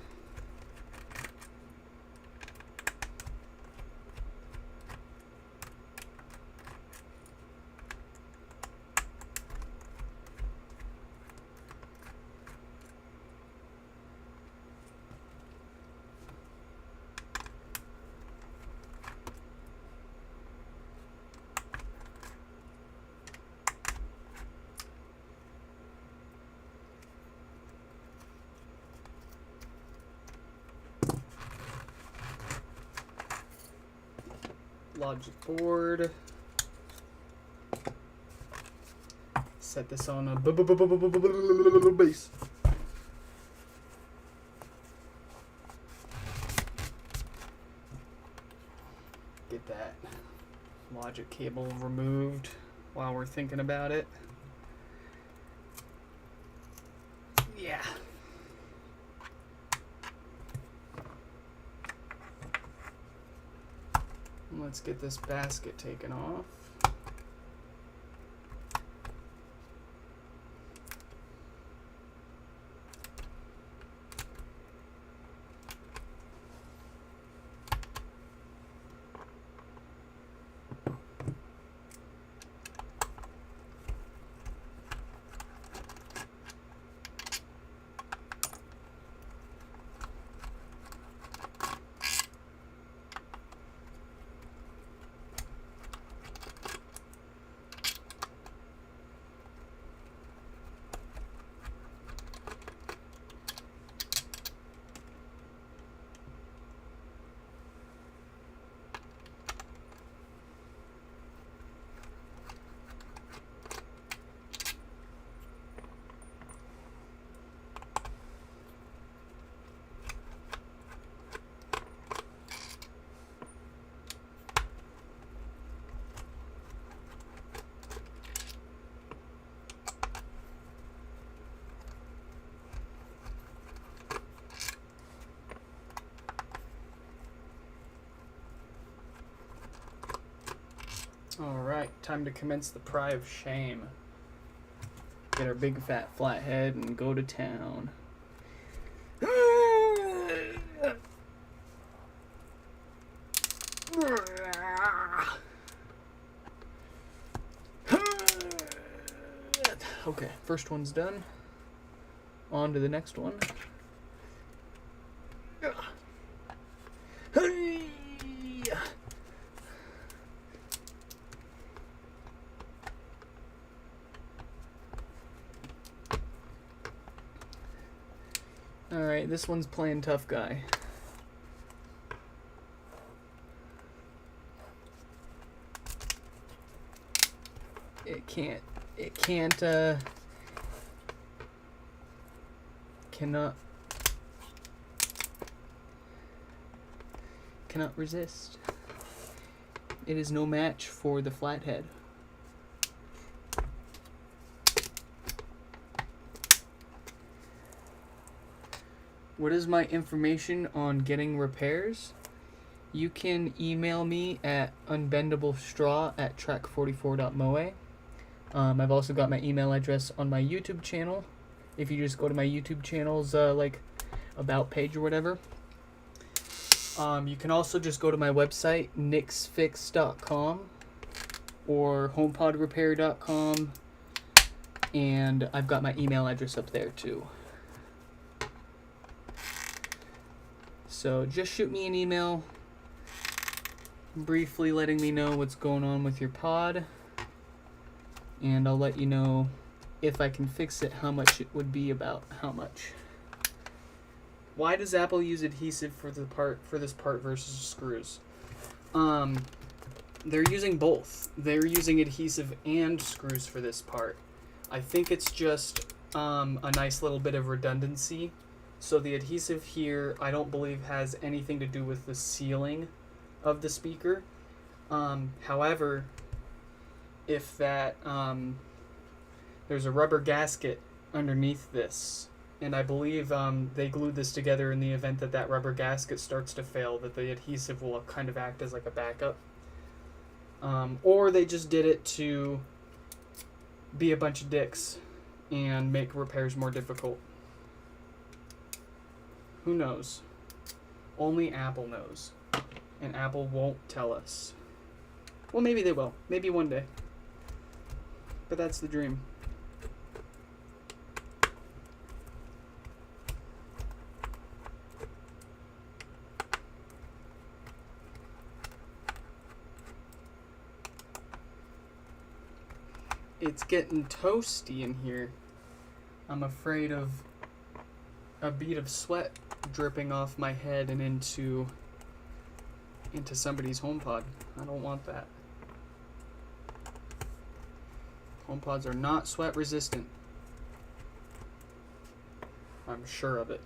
Logic board. Set this on a base. Get that logic cable removed while we're thinking about it. Yeah. Let's get this basket taken off. Alright, time to commence the pry of shame. Get our big fat flathead and go to town. Okay, first one's done. On to the next one. Alright, this one's playing tough guy. Cannot resist. It is no match for the flathead. What is my information on getting repairs? You can email me at unbendablestraw@track44.moe. I've also got my email address on my YouTube channel. If you just go to my YouTube channel's like about page or whatever. You can also just go to my website, nixfix.com or homepodrepair.com, and I've got my email address up there too. So just shoot me an email, briefly letting me know what's going on with your pod, and I'll let you know if I can fix it, how much it would be, about how much. Why does Apple use adhesive for this part versus screws? They're using both. They're using adhesive and screws for this part. I think it's just a nice little bit of redundancy. So the adhesive here, I don't believe has anything to do with the sealing of the speaker. However, if that there's a rubber gasket underneath this, and I believe they glued this together in the event that that rubber gasket starts to fail, that the adhesive will kind of act as like a backup. Or they just did it to be a bunch of dicks and make repairs more difficult. Who knows? Only Apple knows. And Apple won't tell us. Well, maybe they will. Maybe one day. But that's the dream. It's getting toasty in here. I'm afraid of a bead of sweat dripping off my head and into somebody's HomePod. I don't want that. HomePods are not sweat resistant. I'm sure of it.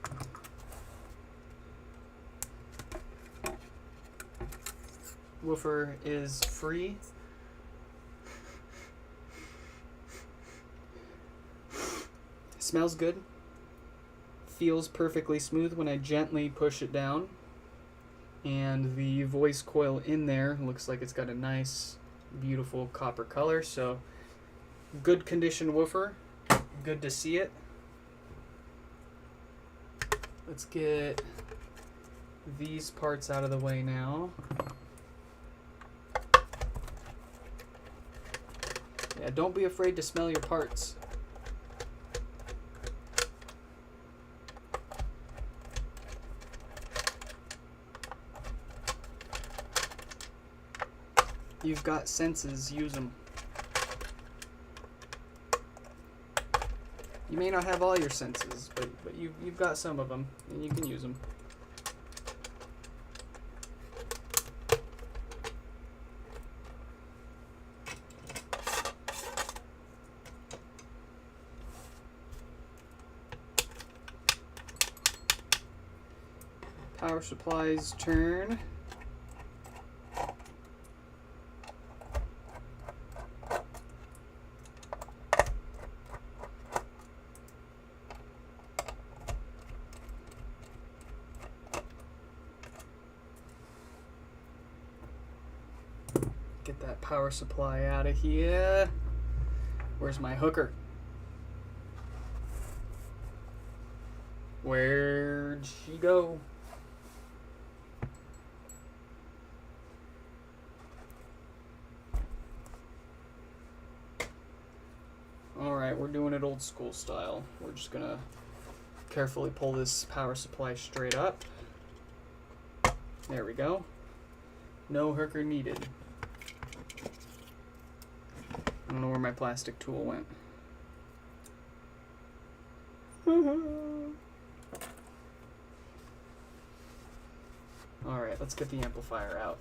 Woofer is free. Smells good. Feels perfectly smooth when I gently push it down. And the voice coil in there looks like it's got a nice, beautiful copper color. So, good condition woofer. Good to see it. Let's get these parts out of the way now. Yeah, don't be afraid to smell your parts. You've got senses, use them. You may not have all your senses, but you've got some of them, and you can use them. Power supply's turn. Get that power supply out of here. Where's my hooker? Where'd she go? Alright, we're doing it old school style. We're just gonna carefully pull this power supply straight up. There we go. No hooker needed. I don't know where my plastic tool went. Alright, let's get the amplifier out.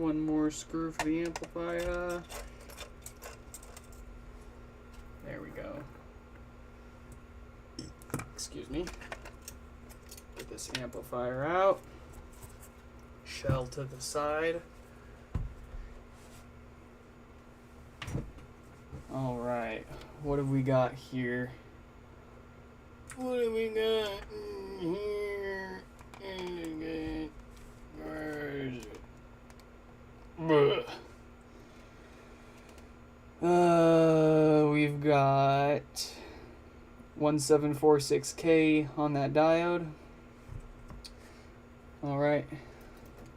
one more screw for the amplifier. There we go. Excuse me. Get this amplifier out. Shell to the side. All right, what have we got here? What have we got in here? Where is it? We've got 1746K on that diode. All right,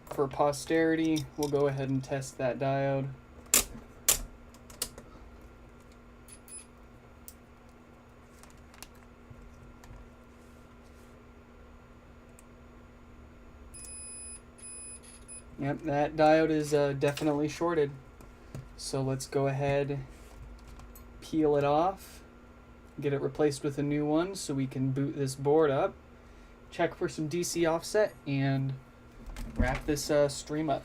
for posterity, we'll go ahead and test that diode. Yep, that diode is definitely shorted. So let's go ahead, peel it off, get it replaced with a new one so we can boot this board up, check for some DC offset, and wrap this stream up.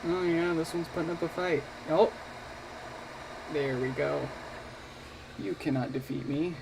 Oh yeah, this one's putting up a fight. Oh, there we go. You cannot defeat me.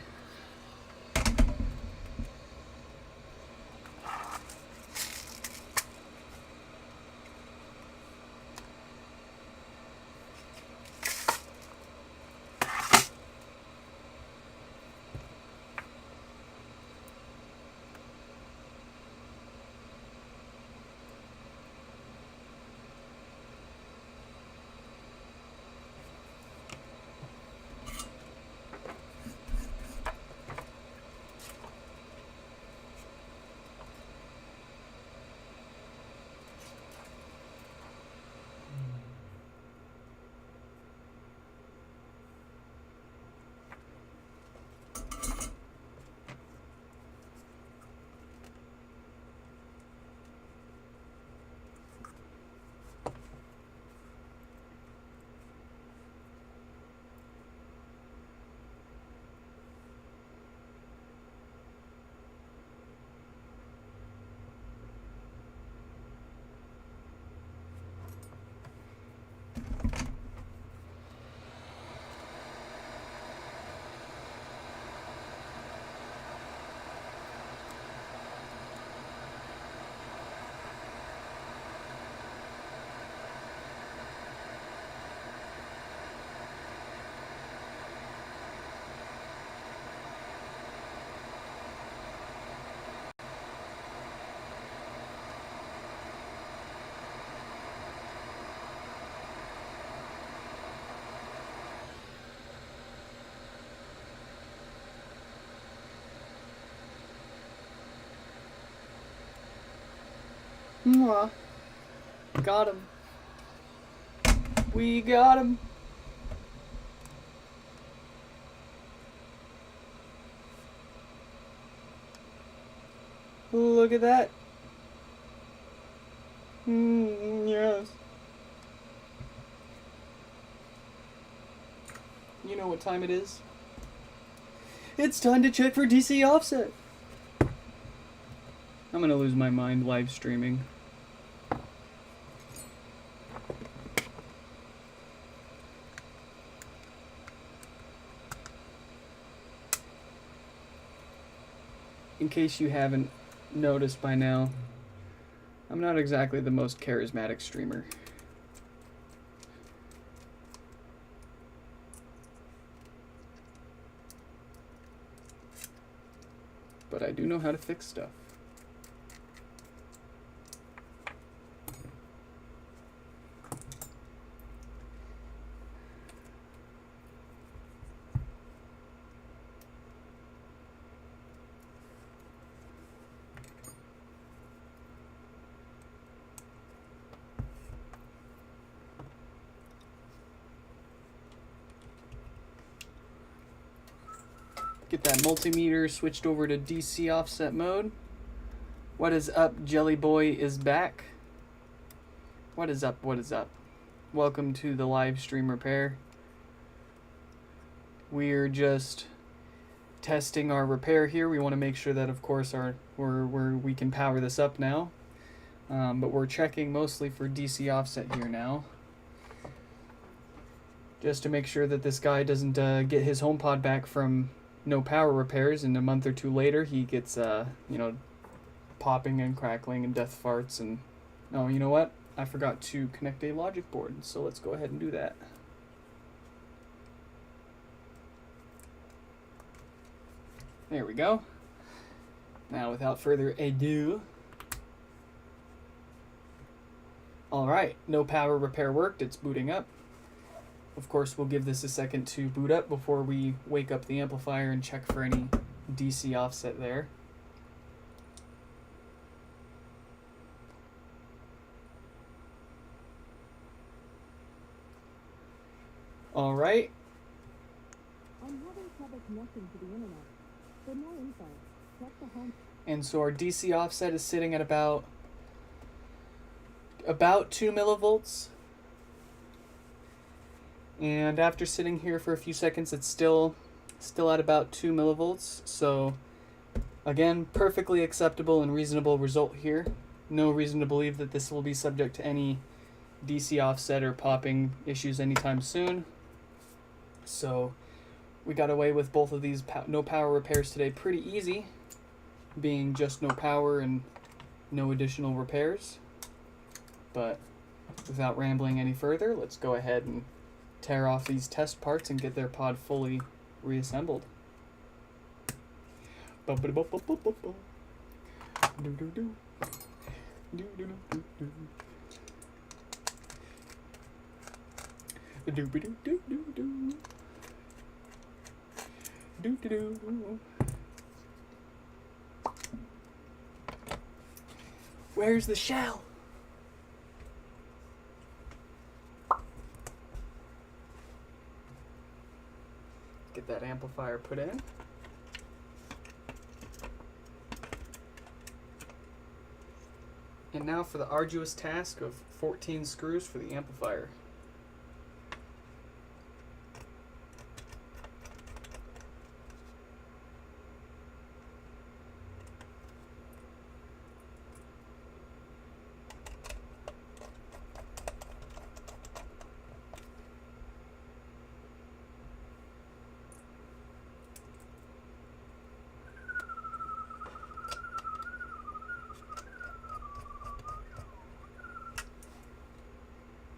Mwah. Got him. We got him. Look at that. Yes. You know what time it is? It's time to check for DC offset. I'm gonna lose my mind live streaming. In case you haven't noticed by now, I'm not exactly the most charismatic streamer. But I do know how to fix stuff. Get that multimeter switched over to DC offset mode. What is up? Jelly Boy is back. What is up? What is up? Welcome to the live stream repair. We're just testing our repair here. We want to make sure that, of course, we can power this up now. But we're checking mostly for DC offset here now, just to make sure that this guy doesn't get his HomePod back from no power repairs, and a month or two later he gets popping and crackling and death farts. And oh, you know what? I forgot to connect a logic board, so let's go ahead and do that. There we go. Now, without further ado, alright, no power repair worked, it's booting up. Of course, we'll give this a second to boot up before we wake up the amplifier and check for any DC offset there. Alright. I'm having trouble connecting to the internet. For more info, check the home. And so our DC offset is sitting at about 2 millivolts. And after sitting here for a few seconds, it's still at about 2 millivolts. So again, perfectly acceptable and reasonable result here. No reason to believe that this will be subject to any DC offset or popping issues anytime soon. So we got away with both of these no power repairs today pretty easy, being just no power and no additional repairs. But without rambling any further, let's go ahead and tear off these test parts and get their pod fully reassembled. Where's the shell? Get that amplifier put in. And now for the arduous task of 14 screws for the amplifier.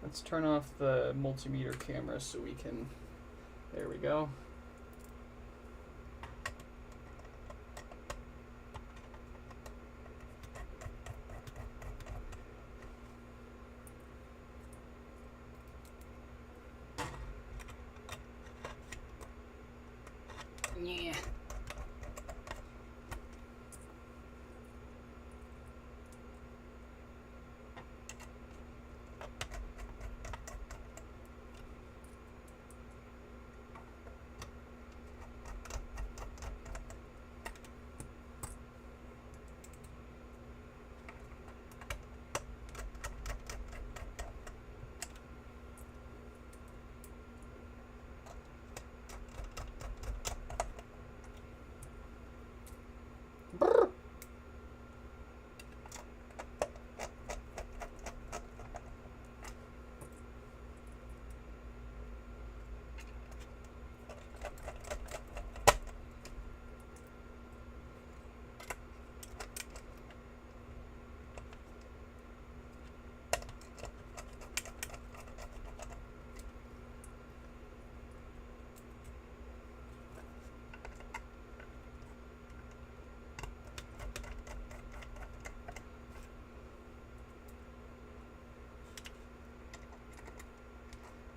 Let's turn off the multimeter camera so we can, there we go. Yeah.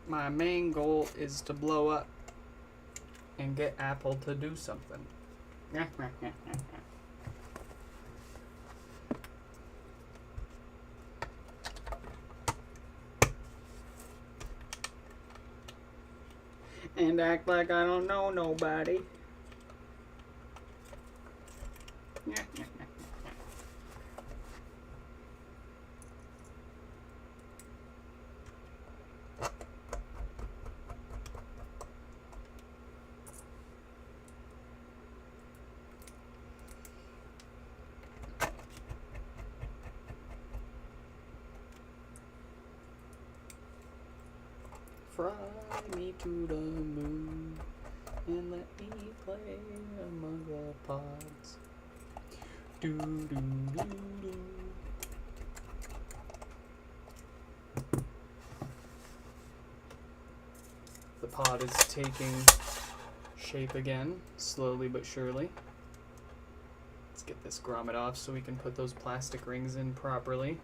My main goal is to blow up and get Apple to do something. And act like I don't know nobody. Fly me to the moon and let me play among the pods. Do do do do. The pod is taking shape again, slowly but surely. Let's get this grommet off so we can put those plastic rings in properly.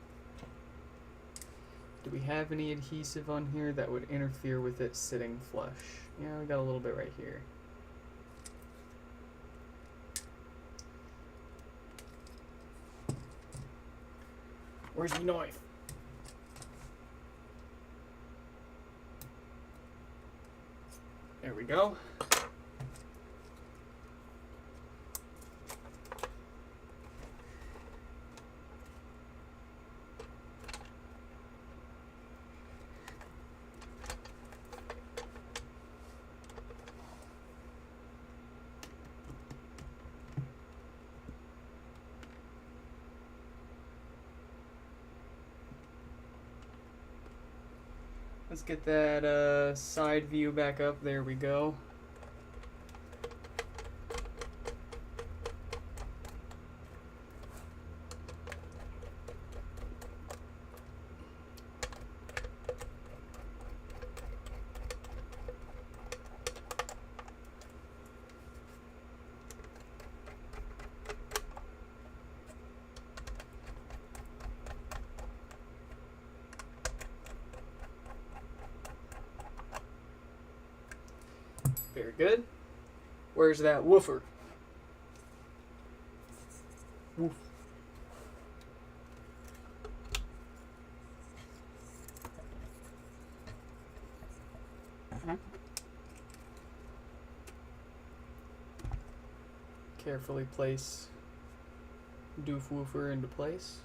Do we have any adhesive on here that would interfere with it sitting flush? Yeah, we got a little bit right here. Where's my knife? There we go. Let's get that side view back up. There we go. Very good. Where's that woofer? Woof. Carefully place doof woofer into place.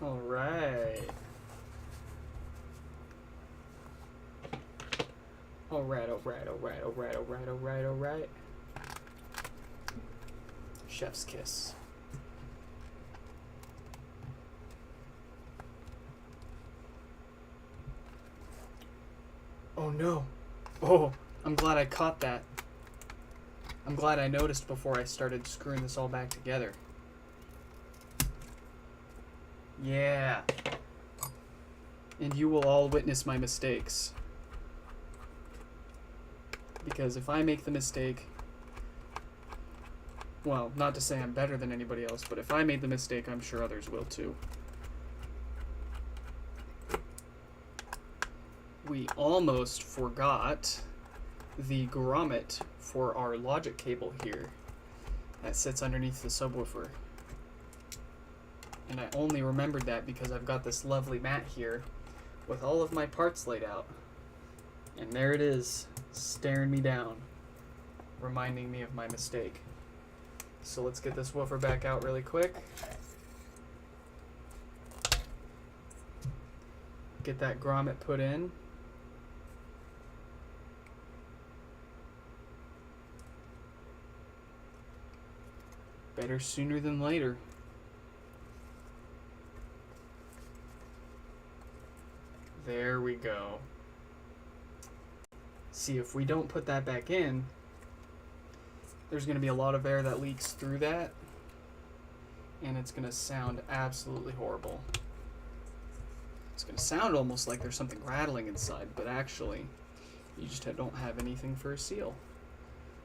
All right. All right. Chef's kiss. Oh no. Oh, I'm glad I caught that. I'm glad I noticed before I started screwing this all back together. Yeah. And you will all witness my mistakes. Because if I make the mistake, well, not to say I'm better than anybody else, but if I made the mistake, I'm sure others will too. We almost forgot the grommet for our logic cable here that sits underneath the subwoofer. And I only remembered that because I've got this lovely mat here with all of my parts laid out. And there it is, staring me down, reminding me of my mistake. So let's get this woofer back out really quick. Get that grommet put in. Better sooner than later. There we go. See, if we don't put that back in, there's going to be a lot of air that leaks through that, and it's going to sound absolutely horrible. It's going to sound almost like there's something rattling inside, but actually, You just don't have anything for a seal.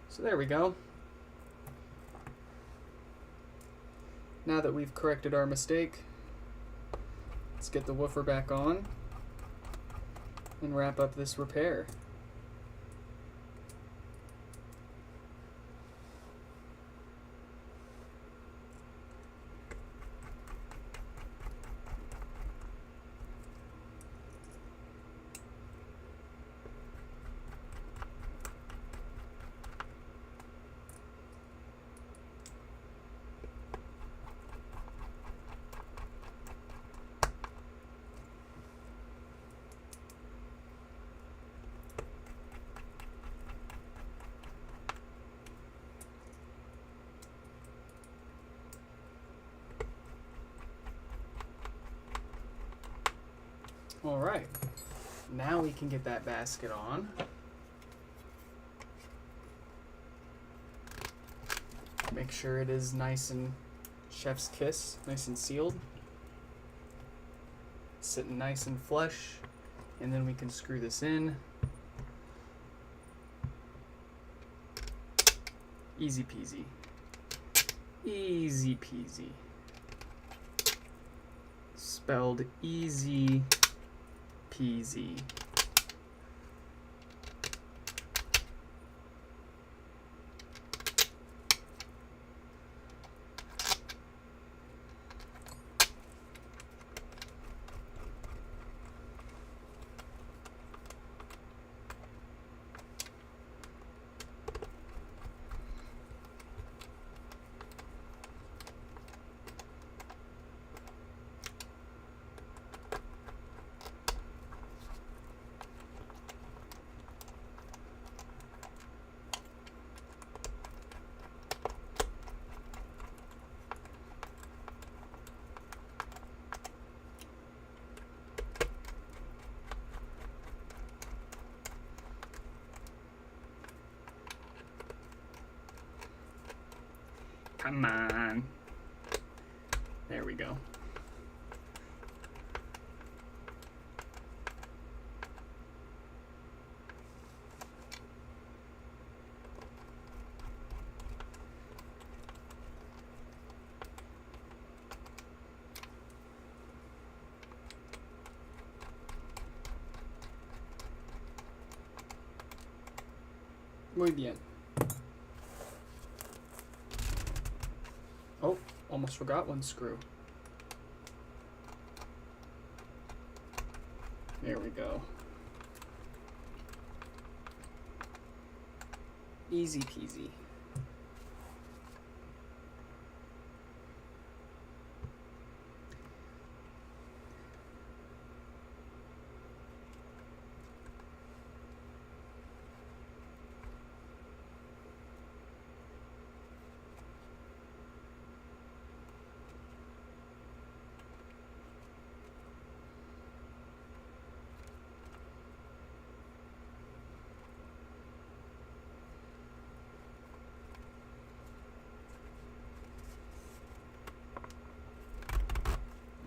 So there we go. Now that we've corrected our mistake, let's get the woofer back on and wrap up this repair. Alright, now we can get that basket on. Make sure it is nice and chef's kiss, nice and sealed. Sitting nice and flush, and then we can screw this in. Easy peasy. Easy peasy. Spelled easy peasy. Come on. There we go. Muy bien. Oh, almost forgot one screw. There we go. Easy peasy.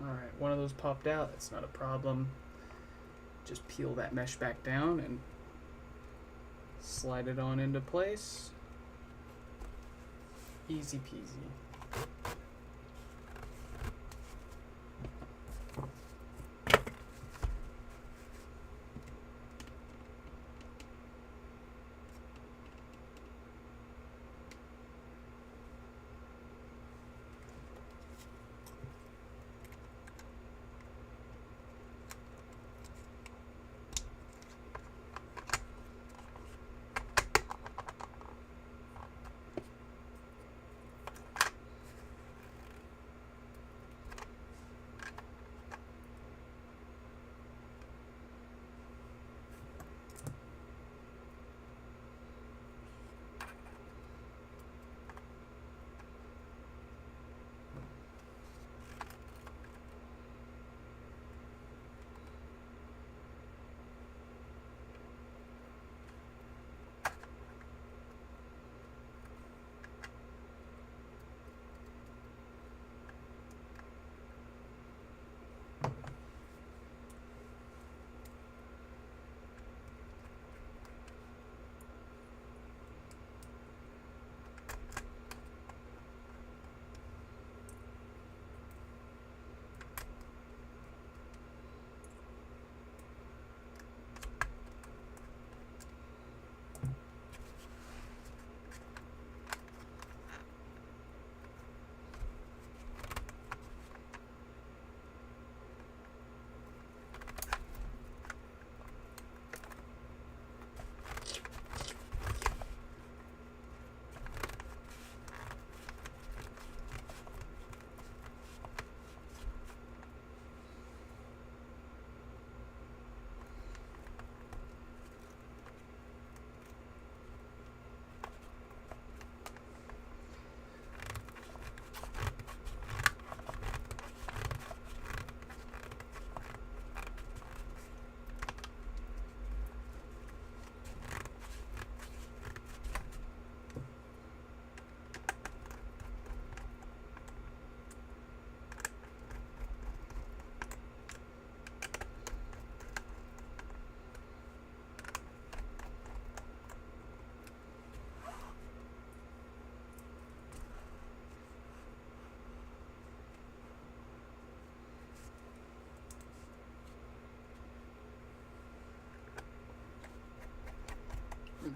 Alright, one of those popped out, that's not a problem. Just peel that mesh back down and slide it on into place. Easy peasy.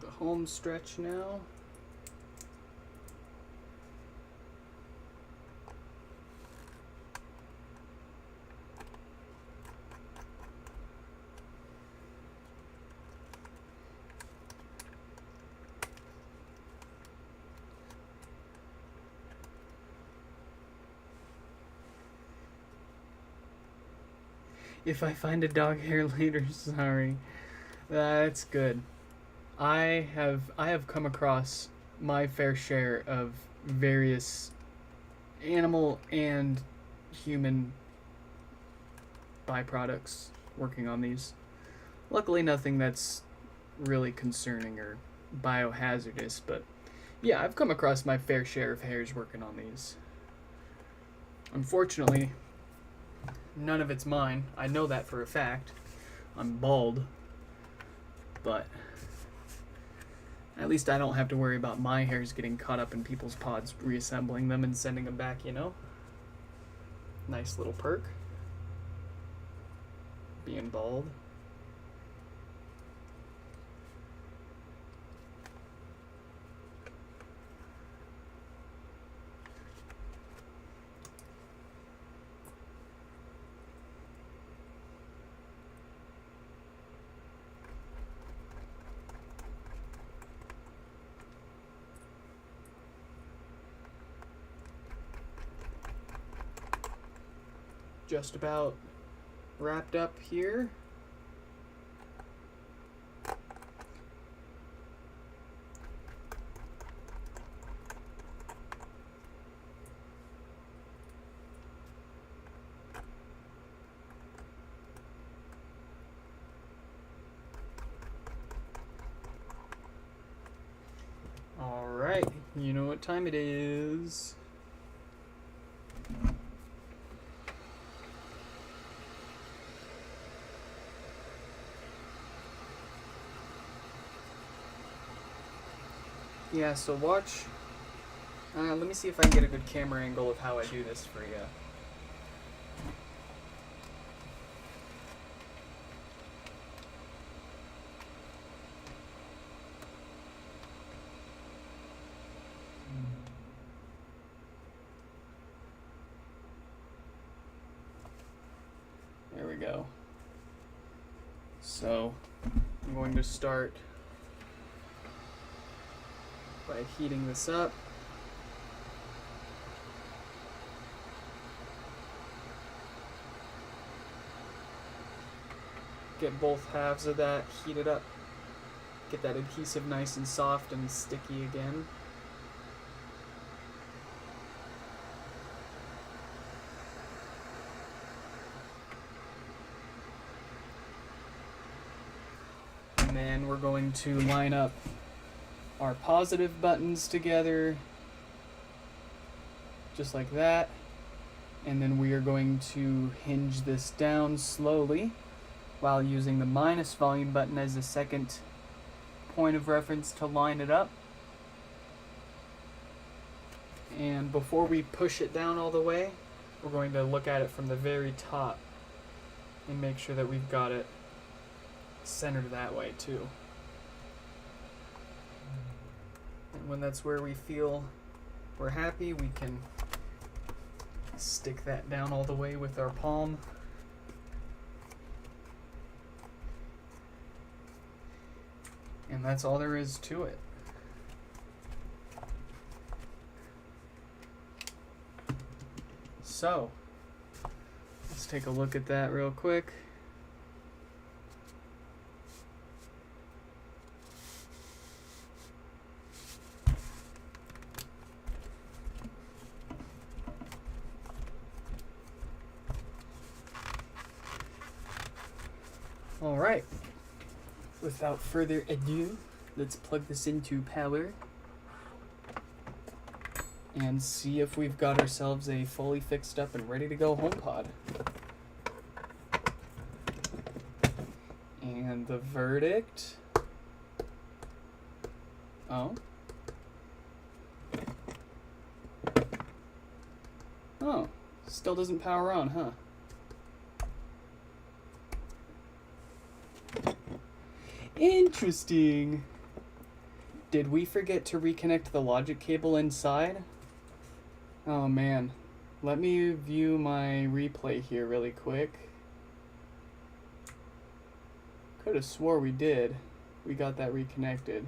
the home stretch now. If I find a dog hair later, sorry. That's good. I have come across my fair share of various animal and human byproducts working on these. Luckily nothing that's really concerning or biohazardous, but yeah, I've come across my fair share of hairs working on these. Unfortunately, none of it's mine. I know that for a fact. I'm bald. But at least I don't have to worry about my hairs getting caught up in people's pods, reassembling them and sending them back, you know? Nice little perk. Being bald. Just about wrapped up here. All right, you know what time it is. Yeah, so watch. Let me see if I can get a good camera angle of how I do this for you. There we go. So, I'm going to start by heating this up. Get both halves of that heated up. Get that adhesive nice and soft and sticky again. And then we're going to line up our positive buttons together, just like that, and then we are going to hinge this down slowly while using the minus volume button as a second point of reference to line it up. And before we push it down all the way, we're going to look at it from the very top and make sure that we've got it centered that way too. And when that's where we feel we're happy, we can stick that down all the way with our palm. And that's all there is to it. So, let's take a look at that real quick. All right, without further ado, let's plug this into power and see if we've got ourselves a fully fixed up and ready to go HomePod. And the verdict, oh, still doesn't power on, huh? Interesting. Did we forget to reconnect the logic cable inside? Oh man. Let me view my replay here really quick. Could have swore we did. We got that reconnected.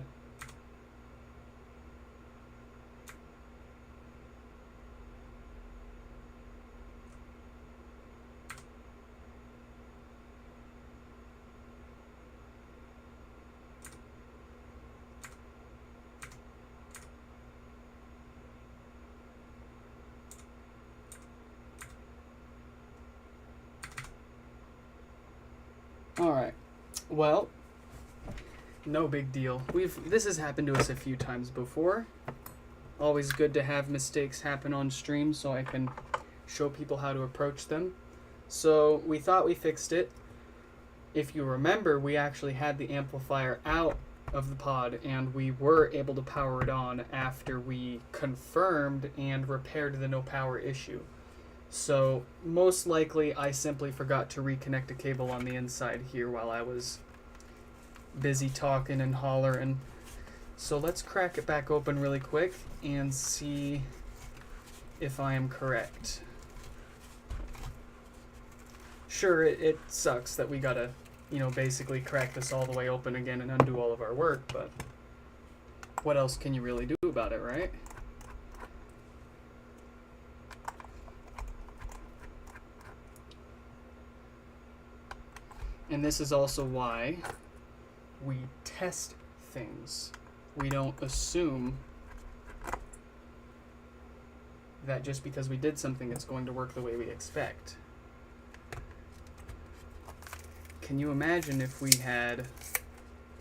Alright, well, no big deal. This has happened to us a few times before. Always good to have mistakes happen on stream so I can show people how to approach them. So we thought we fixed it. If you remember, we actually had the amplifier out of the pod and we were able to power it on after we confirmed and repaired the no power issue. So, most likely, I simply forgot to reconnect a cable on the inside here while I was busy talking and hollering. So let's crack it back open really quick and see if I am correct. Sure, it sucks that we gotta, basically crack this all the way open again and undo all of our work, but what else can you really do about it, right? And this is also why we test things. We don't assume that just because we did something, it's going to work the way we expect. Can you imagine if we had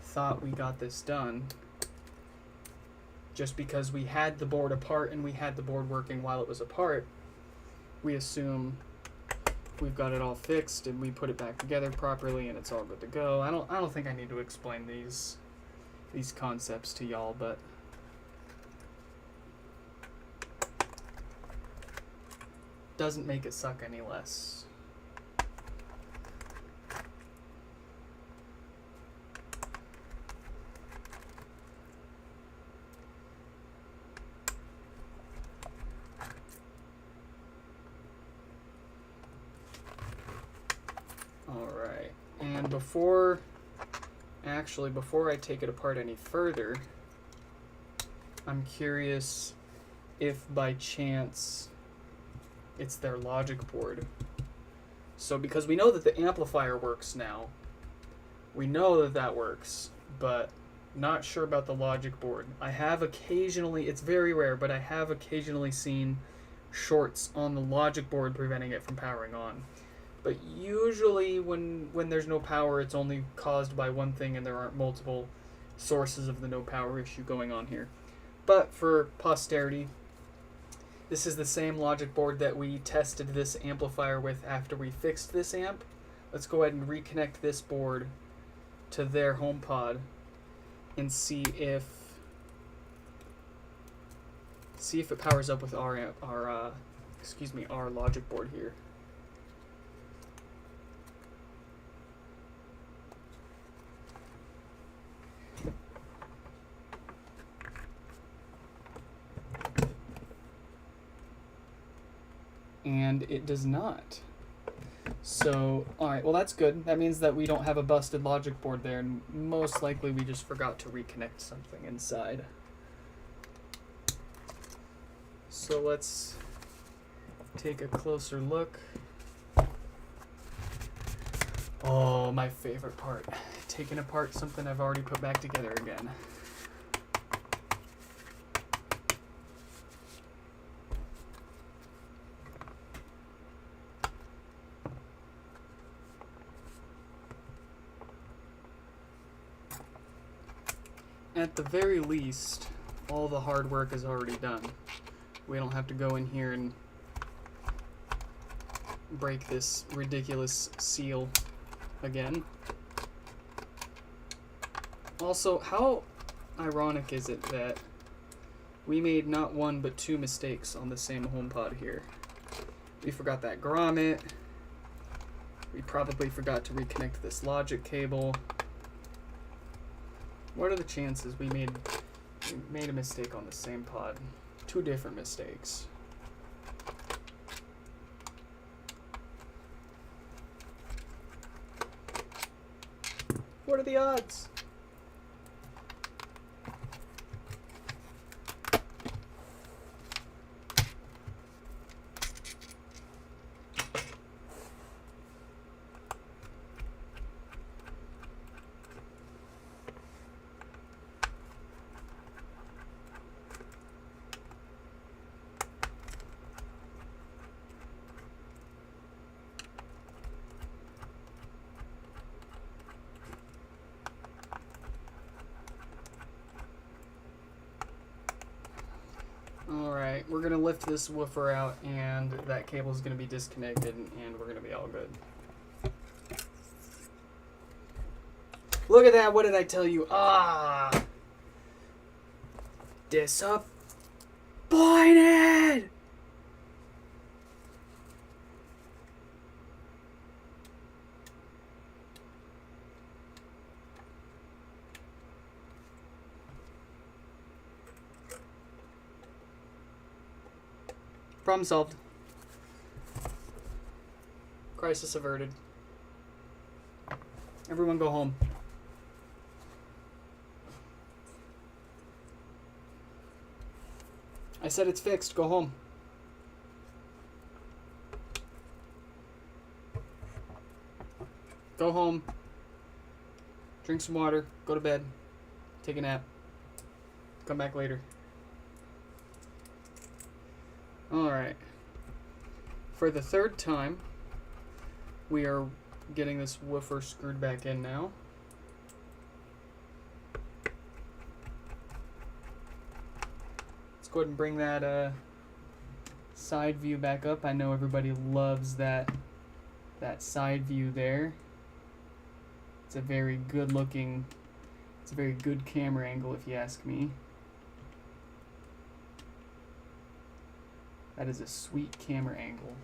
thought we got this done just because we had the board apart and we had the board working while it was apart? We assume we've got it all fixed and we put it back together properly and it's all good to go. I don't think I need to explain these concepts to y'all, but doesn't make it suck any less. Alright, and before I take it apart any further, I'm curious if by chance it's their logic board. So because we know that the amplifier works now, we know that that works, but not sure about the logic board. I have occasionally, it's very rare, but I have occasionally seen shorts on the logic board preventing it from powering on. But usually when there's no power, it's only caused by one thing and there aren't multiple sources of the no power issue going on here. But for posterity, this is the same logic board that we tested this amplifier with after we fixed this amp. Let's go ahead and reconnect this board to their HomePod and see if it powers up with our logic board here. And it does not. So, alright, well that's good. That means that we don't have a busted logic board there, and most likely we just forgot to reconnect something inside. So let's take a closer look. Oh, my favorite part. Taking apart something I've already put back together again. At the very least, all the hard work is already done. We don't have to go in here and break this ridiculous seal again. Also, how ironic is it that we made not one but two mistakes on the same HomePod here? We forgot that grommet. We probably forgot to reconnect this logic cable. What are the chances we made We made a mistake on the same pod. 2 different mistakes. What are the odds? Alright, we're going to lift this woofer out, and that cable is going to be disconnected, and we're going to be all good. Look at that, what did I tell you? Ah! Disappointed! Problem solved. Crisis averted. Everyone go home. I said it's fixed. Go home. Go home. Drink some water. Go to bed. Take a nap. Come back later. Alright. For the 3rd time, we are getting this woofer screwed back in now. Let's go ahead and bring that side view back up. I know everybody loves that side view there. It's a very good looking, it's a very good camera angle if you ask me. That is a sweet camera angle.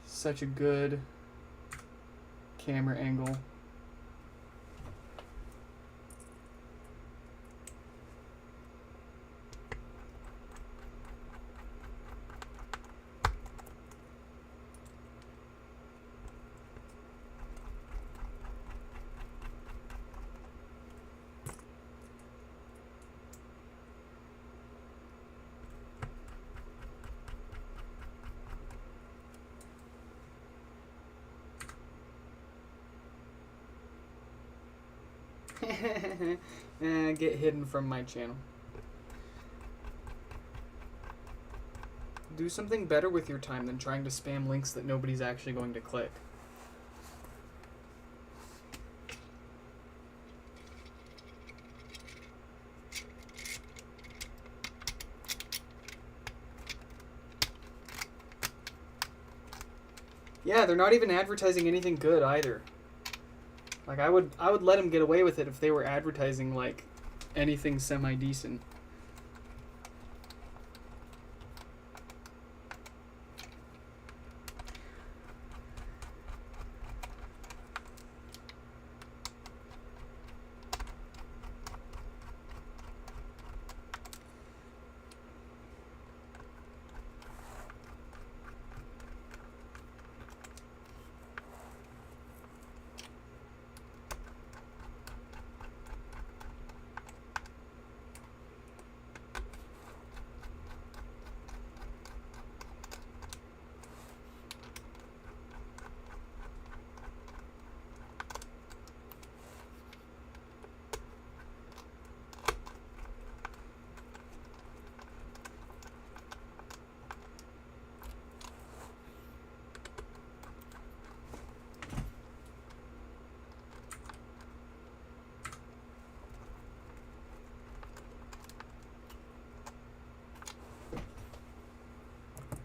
Such a good camera angle. Get hidden from my channel. Do something better with your time than trying to spam links that nobody's actually going to click. Yeah, they're not even advertising anything good either. Like, I would let them get away with it if they were advertising, like, anything semi-decent.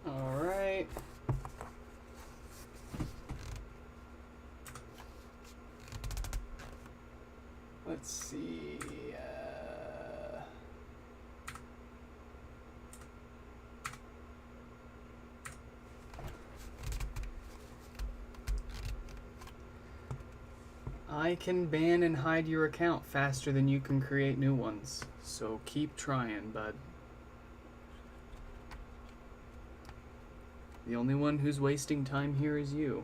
Alright. Let's see. I can ban and hide your account faster than you can create new ones. So keep trying, bud. The only one who's wasting time here is you.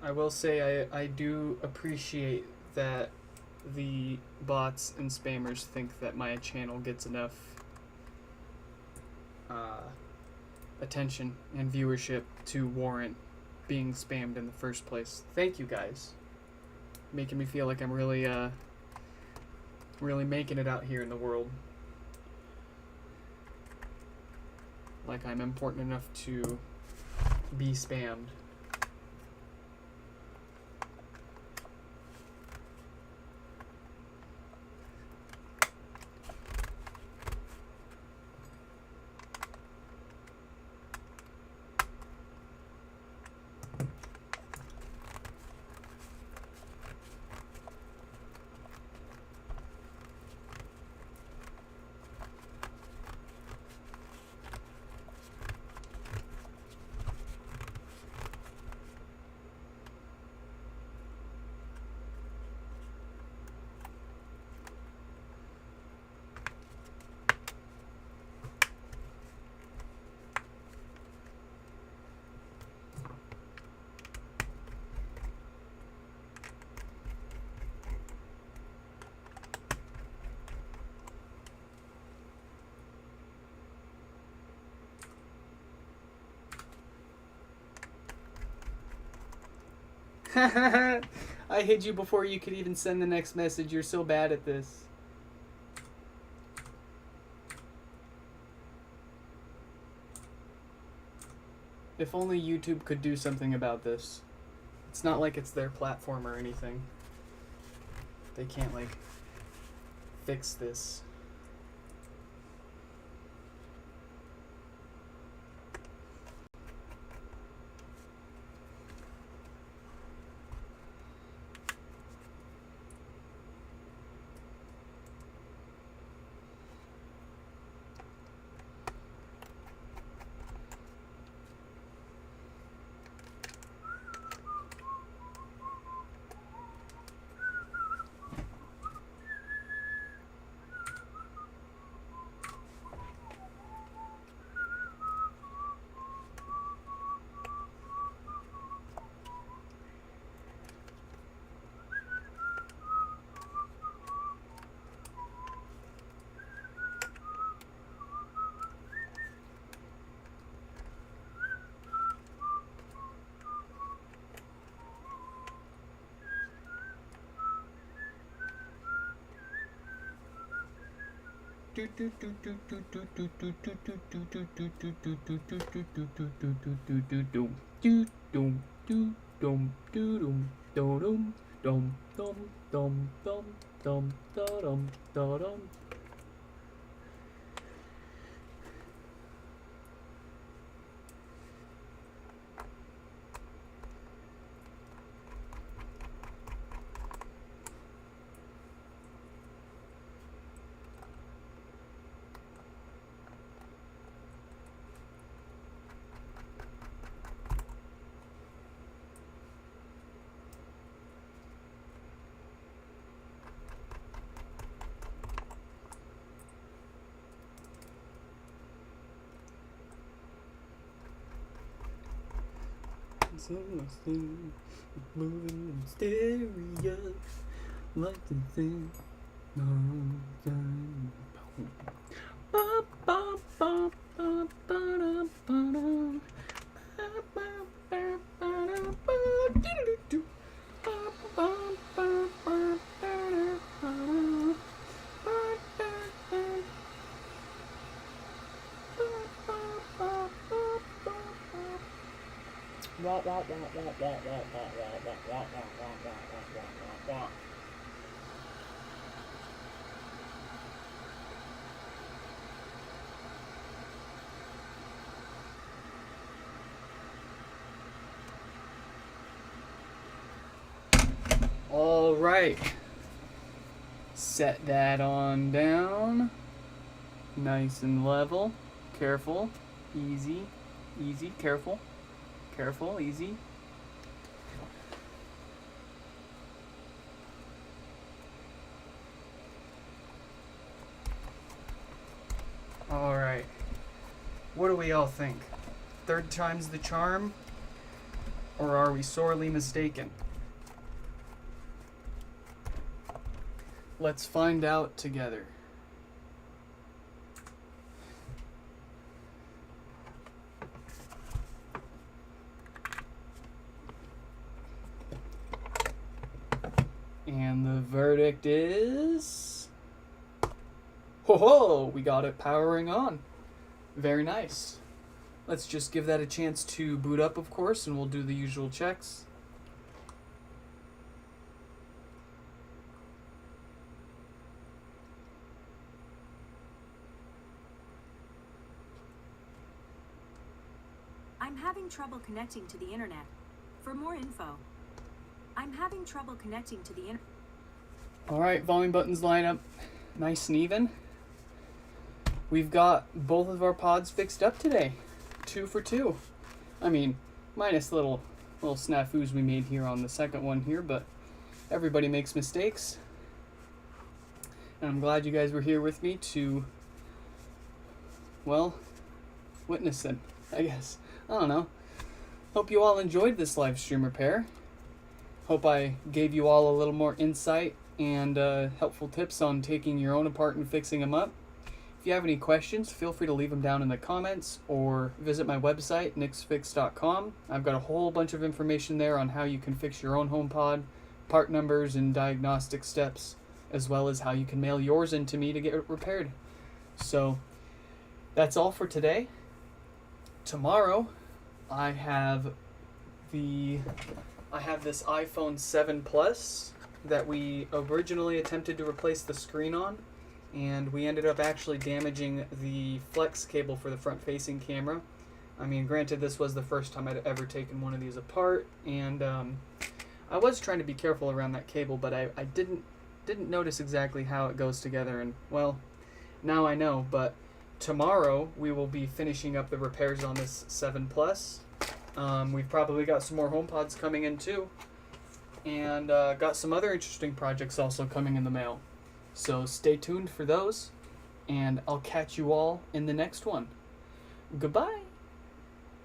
I will say I do appreciate that the bots and spammers think that my channel gets enough attention and viewership to warrant being spammed in the first place. Thank you guys. Making me feel like I'm really making it out here in the world. Like I'm important enough to be spammed. I hid you before you could even send the next message. You're so bad at this. If only YouTube could do something about this. It's not like it's their platform or anything. They can't, like, fix this. moving stereo, like the thing. All right, set that on down, nice and level, careful, easy, easy, careful, careful, easy. All right, what do we all think? Third time's the charm, or are we sorely mistaken? Let's find out together. And the verdict is... Ho ho! We got it powering on. Very nice. Let's just give that a chance to boot up, of course, and we'll do the usual checks. I'm having trouble connecting to the internet. For more info. I'm having trouble connecting to the internet. All right, volume buttons line up nice and even. We've got both of our pods fixed up today. 2 for 2. I mean, minus little snafus we made here on the second one here, but everybody makes mistakes. And I'm glad you guys were here with me to, well, witness them, I guess. I don't know. Hope you all enjoyed this live stream repair. Hope I gave you all a little more insight and helpful tips on taking your own apart and fixing them up. If you have any questions, feel free to leave them down in the comments or visit my website, nixfix.com. I've got a whole bunch of information there on how you can fix your own HomePod, part numbers and diagnostic steps, as well as how you can mail yours in to me to get it repaired. So that's all for today. Tomorrow, I have this iPhone 7 Plus that we originally attempted to replace the screen on, and we ended up actually damaging the flex cable for the front-facing camera. I mean, granted, this was the first time I'd ever taken one of these apart, and I was trying to be careful around that cable, but I didn't notice exactly how it goes together, and well, now I know. But tomorrow we will be finishing up the repairs on this 7 Plus. We've probably got some more HomePods coming in too, and got some other interesting projects also coming in the mail. So stay tuned for those, and I'll catch you all in the next one. Goodbye.